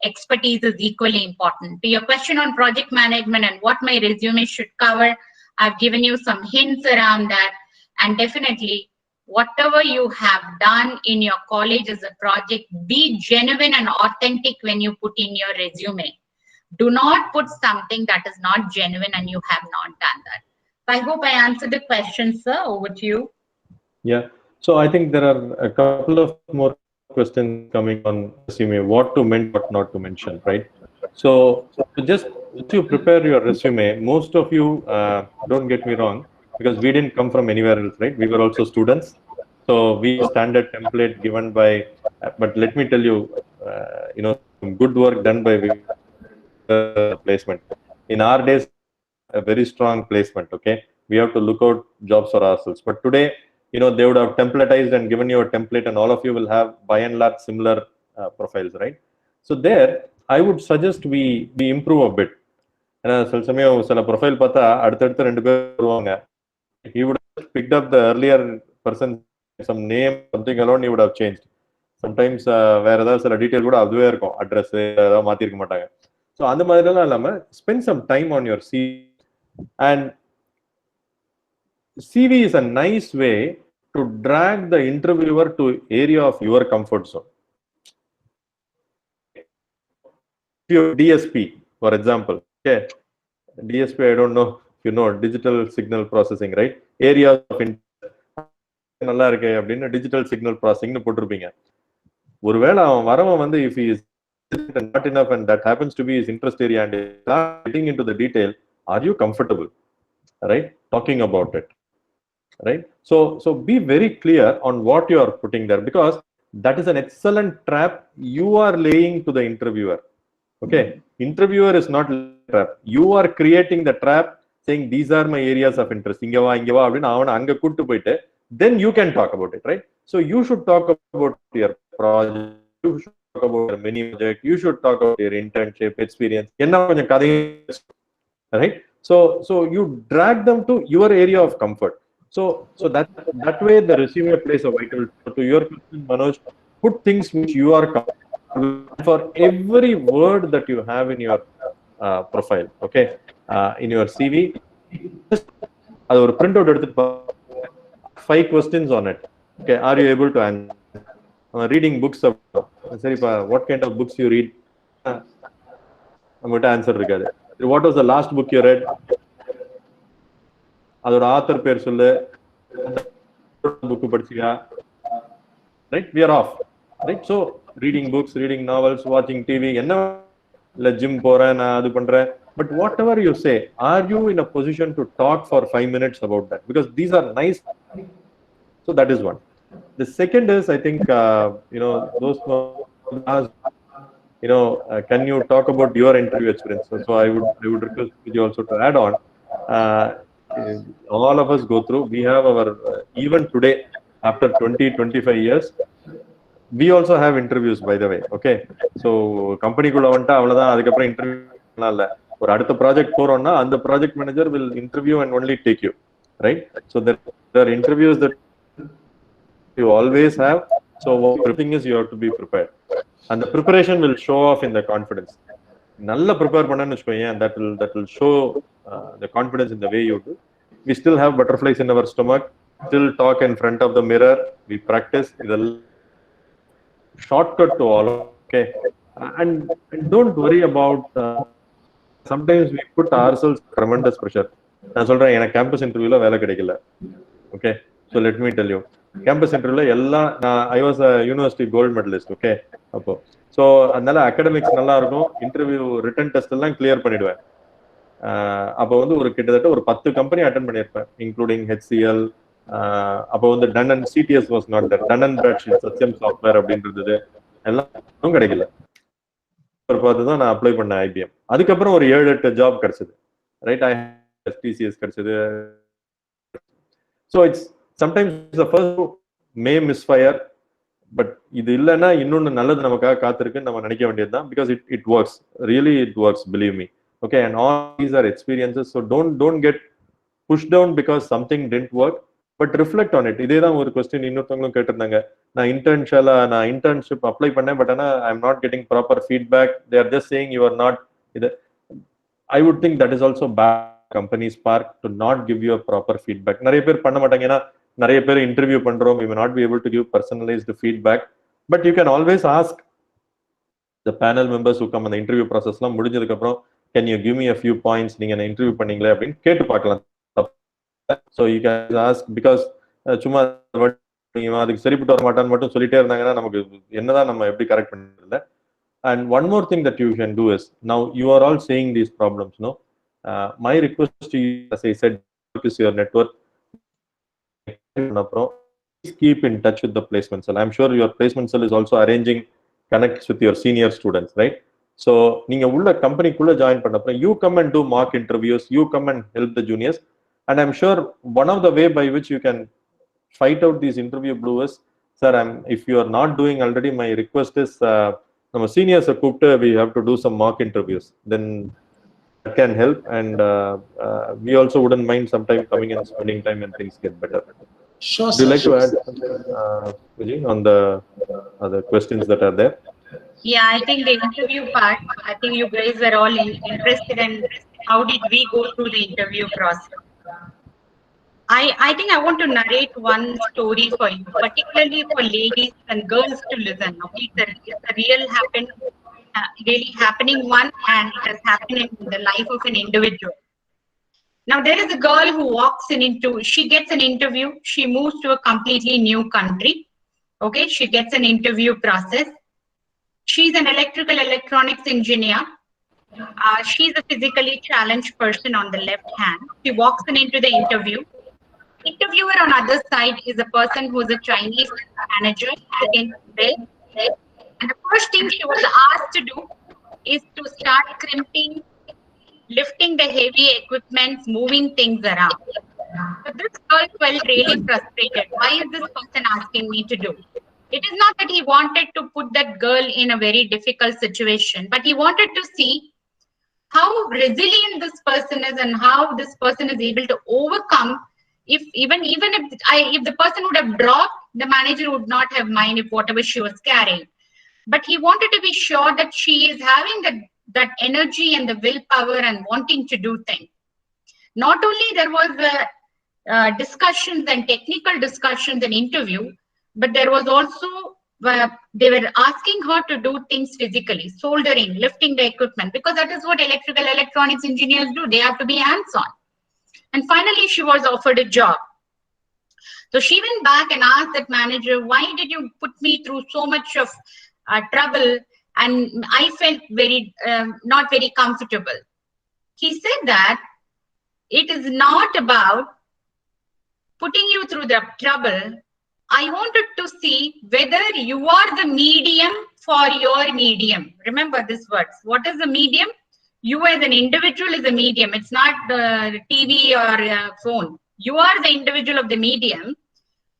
Expertise is equally important. To your question on project management and what my resume should cover, I've given you some hints around that. And definitely, whatever you have done in your college as a project, be genuine and authentic when you put in your resume. Do not put something that is not genuine and you have not done that. I hope I answered the question, sir. Over to you. Yeah. So I think there are a couple of more questions coming on resume, what to mention, what not to mention, right? So just to prepare your resume, most of you, don't get me wrong, because we didn't come from anywhere else, right? We were also students. So we standard template given by, but let me tell you, some good work done by placement. In our days, a very strong placement, okay? We have to look out jobs for ourselves. But today, they would have templatized and given you a template, and all of you will have by and large similar profiles, right? So there, I would suggest we improve a bit. Profile he would have picked up the earlier person, some name, something alone, he would have changed. Sometimes where detail would have address. So spend some time on your CV. And CV is a nice way to drag the interviewer to area of your comfort zone. Your DSP, for example, okay, DSP, I don't know if you know, digital signal processing, right? Areas of interest. Digital signal processing. If he is not enough and that happens to be his interest area and getting into the detail, are you comfortable, right, talking about it, right? So be very clear on what you are putting there, because that is an excellent trap you are laying to the interviewer. Okay, interviewer is not trap. You are creating the trap, saying these are my areas of interest. Inga va அப்படினு அவனை அங்க கூட்டி போயிட்டு then you can talk about it, right? So you should talk about your project, you should talk about your mini project, you should talk about your internship experience. என்ன கொஞ்சம் கதை, right? So you drag them to your area of comfort. So that way the resume plays a vital role. To your question, Manoj, put things which you are comfortable for every word that you have in your profile, okay, in your CV. அது ஒரு print out எடுத்துட்டு 5 questions on it. Okay, are you able to answer? Reading books. சரிப்பா, what kind of books you read? நம்மகிட்ட answer இருக்காது. What was the last book you read? அதோட author பேர் சொல்லு, book படிச்சியா, right? We are off, right? So reading books, reading novels, watching TV, என்ன இல்ல gym போறேன் நான் அது பண்றேன், but whatever you say, are you in a position to talk for 5 minutes about that? Because these are nice. So that is one. The second is, I think, those who ask, can you talk about your interview experience? So I would request you also to add on. All of us go through. We have our even today, after 20-25 years, we also have interviews, by the way. Okay, so company குள்ள வந்துட்டா அவ்வளவுதான், அதுக்கப்புறம் interview இல்ல. ஒரு அடுத்த project போறோம்னா அந்த project manager will interview and only take you, right? So there are interviews that you always have. So the thing is, you have to be prepared, and the preparation will show off in the confidence. நல்லா prepare பண்ணன்னு வச்சுக்கோங்க, that will show the confidence in the way you do. We still have butterflies in our stomach, still talk in front of the mirror, we practice. It's shortcut to all, okay? And don't worry about sometimes we put ourselves tremendous pressure. நான் சொல்றேன், எனக்கு campus இன்டர்வியூல வேலை கிடைக்கல. Okay, so let me tell you, campus இன்டர்வியூல எல்லாம் I was a university gold medalist, okay? அப்போ so அதனால அகாடமிக்ஸ் நல்லா இருக்கும், இன்டர்வியூ ரிட்டன் டெஸ்ட் எல்லாம் கிளியர் பண்ணிடுவேன். அப்போ வந்து ஒரு கிட்டத்தட்ட ஒரு 10 கம்பெனி அட்டன் பண்ணியிருப்பேன், இன்க்ளூடிங் HCL. அப்போ வந்து Dun and CTS was not that, Dun and Bradstreet, Satyam software அப்படின்றது எல்லாம் கிடைக்கல. பார்த்து தான் நான் அப்ளை பண்ணேன் IBM. அதுக்கப்புறம் ஒரு 7-8 ஜாப் கிடைச்சது, ரைட்? TCS கிடைச்சது. So it's sometimes the first May misfire, but இது இல்லைன்னா இன்னொன்னு நல்லது நமக்காக காத்திருக்குன்னு நம்ம நினைக்க வேண்டியதுதான். Because it works, really it works, believe me. Okay, and all these are experiences, so don't get pushed down because something didn't work, but reflect on it. இதே தான் ஒரு क्वेश्चन இன்னொருத்தவங்களும் கேட்டிருந்தாங்க. நான் இன்டர்ன்ஷிப் அப்ளை பண்ணேன், பட் ஆனா I am not getting proper feedback. They are just saying you are not. I would think that is also bad company's part to not give you a proper feedback. நிறைய பேர் பண்ண மாட்டாங்க, ஏன்னா நிறைய பேர் interview பண்றோம், we may not be able to give personalized feedback, but you can always ask the panel members who come on the interview process லாம் முடிஞ்சதுக்கு அப்புறம், can you give me a few points, நீங்க என்ன interview பண்ணீங்களே அப்படின்னு கேட்டு பார்க்கலாம். So you can ask, because சும்மா அதுக்கு சரிப்பட்டு வர மாட்டான்னு மட்டும் சொல்லிட்டே இருந்தாங்கன்னா நமக்கு என்னதான் நம்ம எப்படி கரெக்ட் பண்றது. And one more thing that you can do is, now you are all saying these problems, no? My request to you, as I said, is your network. Please keep in touch with the placement cell. I'm sure your placement cell is also arranging connects with your senior students, right? So நீங்க உள்ள கம்பெனிக்குள்ள join பண்ணப்ப, you come and do mock interviews, you come and help the juniors, and I'm sure one of the way by which you can fight out these interview blues, sir, if you are not doing already, my request is நம்ம seniors கூப்பிட்டு we have to do some mock interviews, then that can help, and we also wouldn't mind sometime coming and spending time and things get better. Sure, Would you like to add something, Vijay, on the other questions that are there? Yeah, I think the interview part, I think you guys are all interested in how did we go through the interview process. I think I want to narrate one story for you, particularly for ladies and girls to listen. Okay, it's a really happening one, and it has happened in the life of an individual. Now, there is a girl who she gets an interview, she moves to a completely new country. Okay, she gets an interview process. She's an electronics engineer. She's a physically challenged person on the left hand. She walks into the interview. Interviewer on other side is a person who is a Chinese manager against Bill. And the first thing she was asked to do is to start crimping, lifting the heavy equipment, moving things around. So this girl felt really frustrated. Why is this person asking me to do? It is not that he wanted to put that girl in a very difficult situation, but he wanted to see how resilient this person is and how this person is able to overcome. If if the person would have dropped, the manager would not have mind if whatever she was carrying. But he wanted to be sure that she is having that energy and the willpower and wanting to do things. Not only there was discussions and technical discussions and interview, but there was also they were asking her to do things physically, soldering, lifting the equipment, because that is what electrical electronics engineers do. They have to be hands-on. And finally, she was offered a job. So she went back and asked that manager, why did you put me through so much of trouble? And I felt not very comfortable. He said that it is not about putting you through the trouble. I wanted to see whether you are the medium for your medium. Remember this words. What is the medium? You as an individual is a medium. It's not the TV or phone. You are the individual of the medium.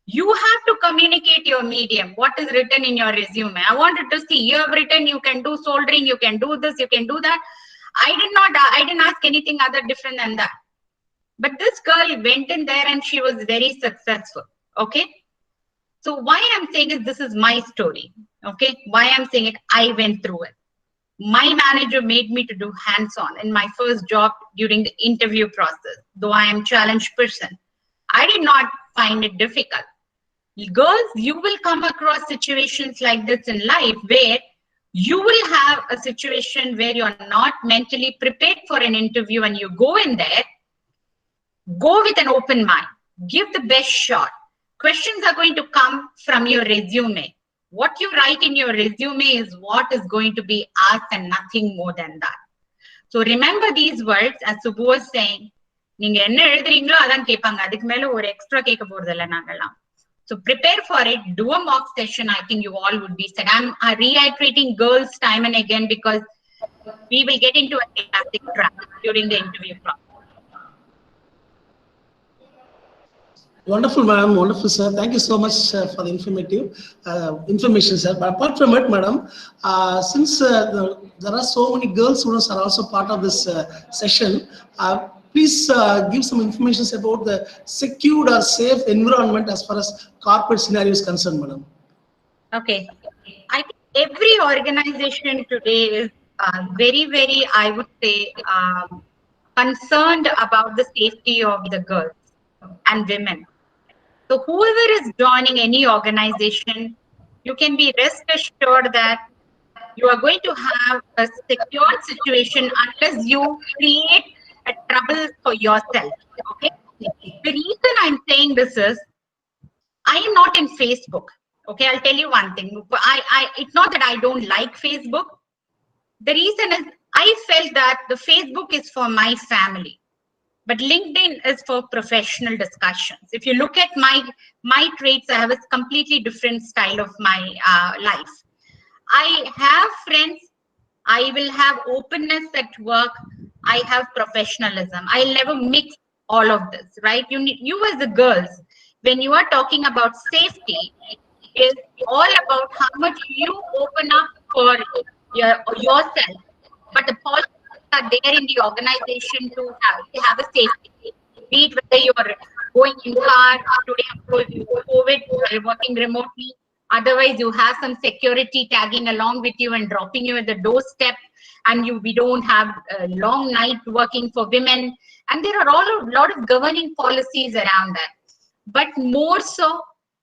You have to communicate your medium. What is written in your resume? I wanted to see, you have written you can do soldering, you can do this, you can do that. I didn't ask anything other different than that. But this girl went in there and she was very successful. Okay. So why I'm saying is this is my story. Okay. Why I'm saying it, I went through it. My manager made me to do hands-on in my first job during the interview process. Though I am a challenged person, I did not find it difficult. Girls, you will come across situations like this in life where you will have a situation where you're not mentally prepared for an interview and you go in there, go with an open mind, give the best shot. Questions are going to come from your resume. What you write in your resume is what is going to be asked and nothing more than that. So remember these words, as Subbu was saying, நீங்க என்ன எழுதுறீங்களோ அதான் கேட்பாங்க, அதுக்கு மேல ஒரு extra கேட்க போறது இல்ல நாங்கெல்லாம். So prepare for it, do a mock session. I think you all would be set. I'm reiterating girls time and again because we will get into a classic trap during the interview process. Wonderful, madam. Wonderful, sir. Thank you so much for the information, sir. But apart from it, madam, since there are so many girl students are also part of this session, please give some information about the secured or safe environment as far as corporate scenario is concerned, madam. Okay. I think every organization today is very, very, I would say, concerned about the safety of the girls and women. So whoever is joining any organization, you can be rest assured that you are going to have a secure situation unless you create a trouble for yourself. Okay. The reason I'm saying this is, I am not in Facebook. Okay, I'll tell you one thing. It's not that I don't like Facebook. The reason is I felt that the Facebook is for my family, but LinkedIn is for professional discussions. If you look at my traits, I have a completely different style of my life. I have friends. I will have openness at work. I have professionalism. I'll never mix all of this, right? You as the girls, when you are talking about safety, is all about how much you open up for yourself. But the policies are there in the organization to have a safety. Be it whether you're going in car, today of course COVID, you're working remotely. Otherwise, you have some security tagging along with you and dropping you at the doorstep. And we don't have a long night working for women. And there are a lot of governing policies around that. But more so,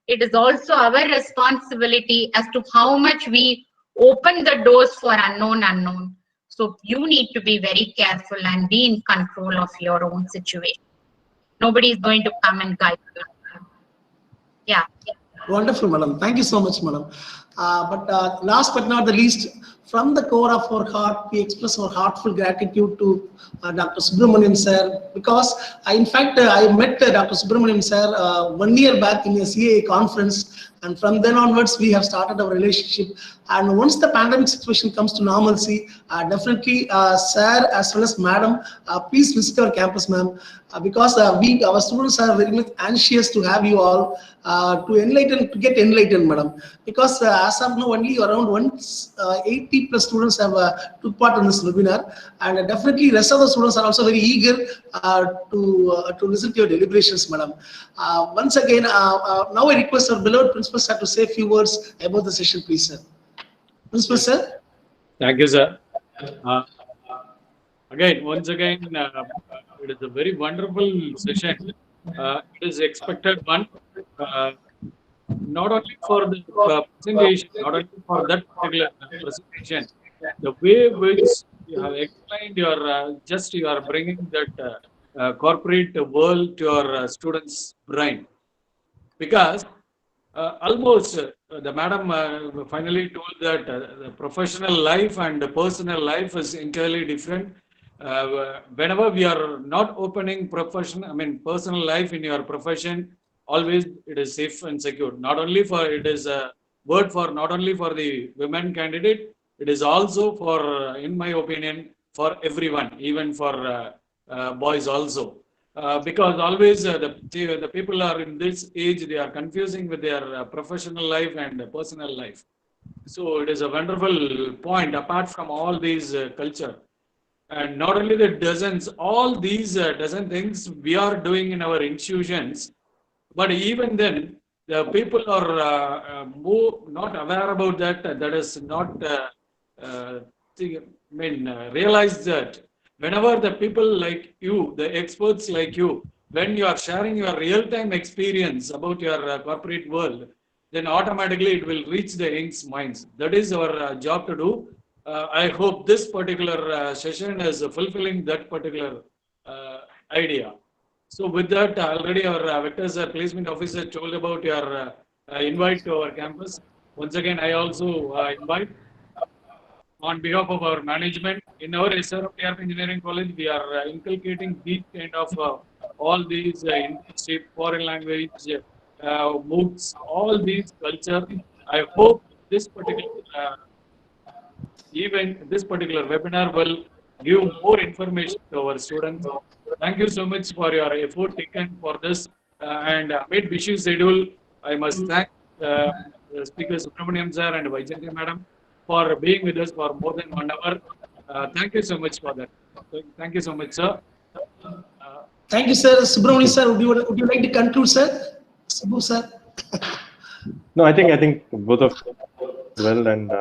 it is also our responsibility as to how much we open the doors for unknown. So you need to be very careful and be in control of your own situation. Nobody is going to come and guide you. Yeah. Wonderful, madam. Thank you so much, madam. But last but not the least, from the core of our heart, we express our heartful gratitude to Dr. Subramaniam sir, because in fact, I met Dr. Subramaniam sir 1 year back in a CAA conference, and from then onwards, we have started our relationship. And once the pandemic situation comes to normalcy, definitely, sir as well as madam, please visit our campus, ma'am, because our students are very much anxious to have you all to get enlightened, madam. Because as of now, only around 80 plus students have took part in this webinar, and definitely rest of the students are also very eager to listen to your deliberations, madam. Once again, now I request our beloved principal sir to say a few words about the session, please, sir. Principal sir. Thank you, sir. Once again, it is a very wonderful session. It is expected one, not only for the presentation, not only for that particular presentation, the way which you have explained your, you are bringing that corporate world to your students' brain. Because almost the madam finally told that the professional life and the personal life is entirely different. Whenever we are not opening personal life in your profession, always it is safe and secure. Not only for, it is a word for not only for the women candidate, it is also for, in my opinion, for everyone, even for boys also. Because always the people are in this age, they are confusing with their professional life and personal life. So it is a wonderful point apart from all these culture. And not only the dozens, all these dozen things we are doing in our institutions, but even then, the people are not aware about that. That is not realize that whenever the people like you, the experts like you, when you are sharing your real-time experience about your corporate world, then automatically it will reach the young's minds. That is our job to do. I hope this particular session is fulfilling that particular idea. So with that, already our vectors placement officer told about your invite to our campus. Once again, I also invite on behalf of our management. In our SRF Engineering College, we are inculcating these kind of all these internship, foreign language, MOOCs, all these culture. I hope this particular this particular webinar will give more information to our students. Thank you so much for your effort taken for this. And amid busy schedule, I must thank Speaker Subramaniam sir and Vaijanti madam for being with us for more than 1 hour. Thank you so much for that. Thank you so much, sir. Thank you, sir. Subramaniam sir, would you like to conclude, sir? Subbu sir. No, I think both of well, and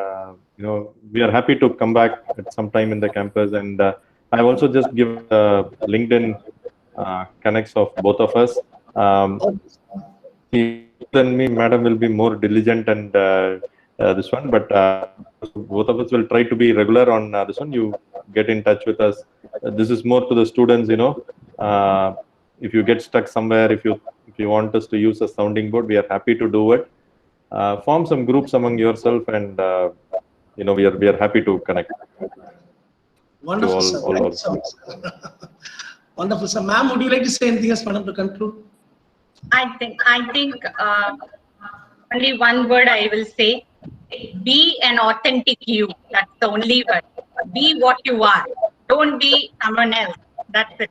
we are happy to come back at some time in the campus, and I've also just given LinkedIn connects of both of us. Than me, madam will be more diligent and this one, but both of us will try to be regular on this one. You get in touch with us. This is more to the students, if you get stuck somewhere, if you want us to use a sounding board, we are happy to do it. Form some groups among yourself, and we are happy to connect. Wonderful, sir. Thank you so much, sir. Wonderful, sir. Ma'am, would you like to say anything else, madam, to conclude? I think only one word I will say: be an authentic you. That's the only word. Be what you are. Don't be someone else. That's it.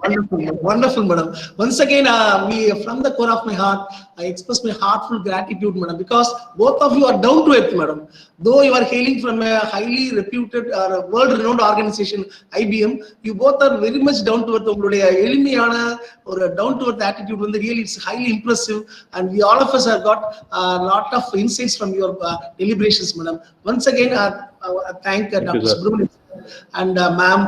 Wonderful, wonderful, madam. Once again, from the core of my heart, I express my heartful gratitude, madam, because both of you are down to earth, madam. Though you are hailing from a highly reputed or world-renowned organization, IBM, you both are very much down to earth. Elimiyana or a down to earth attitude, when really it's highly impressive, and we all of us have got a lot of insights from your deliberations, madam. Once again, thank Dr. Subramaniam and ma'am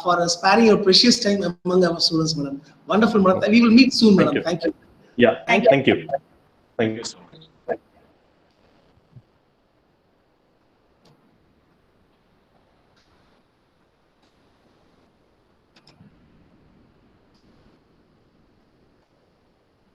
for sparing your precious time among our students, madam. Wonderful, madam. We will meet soon, madam. Thank you. Yeah, thank you. Thank you.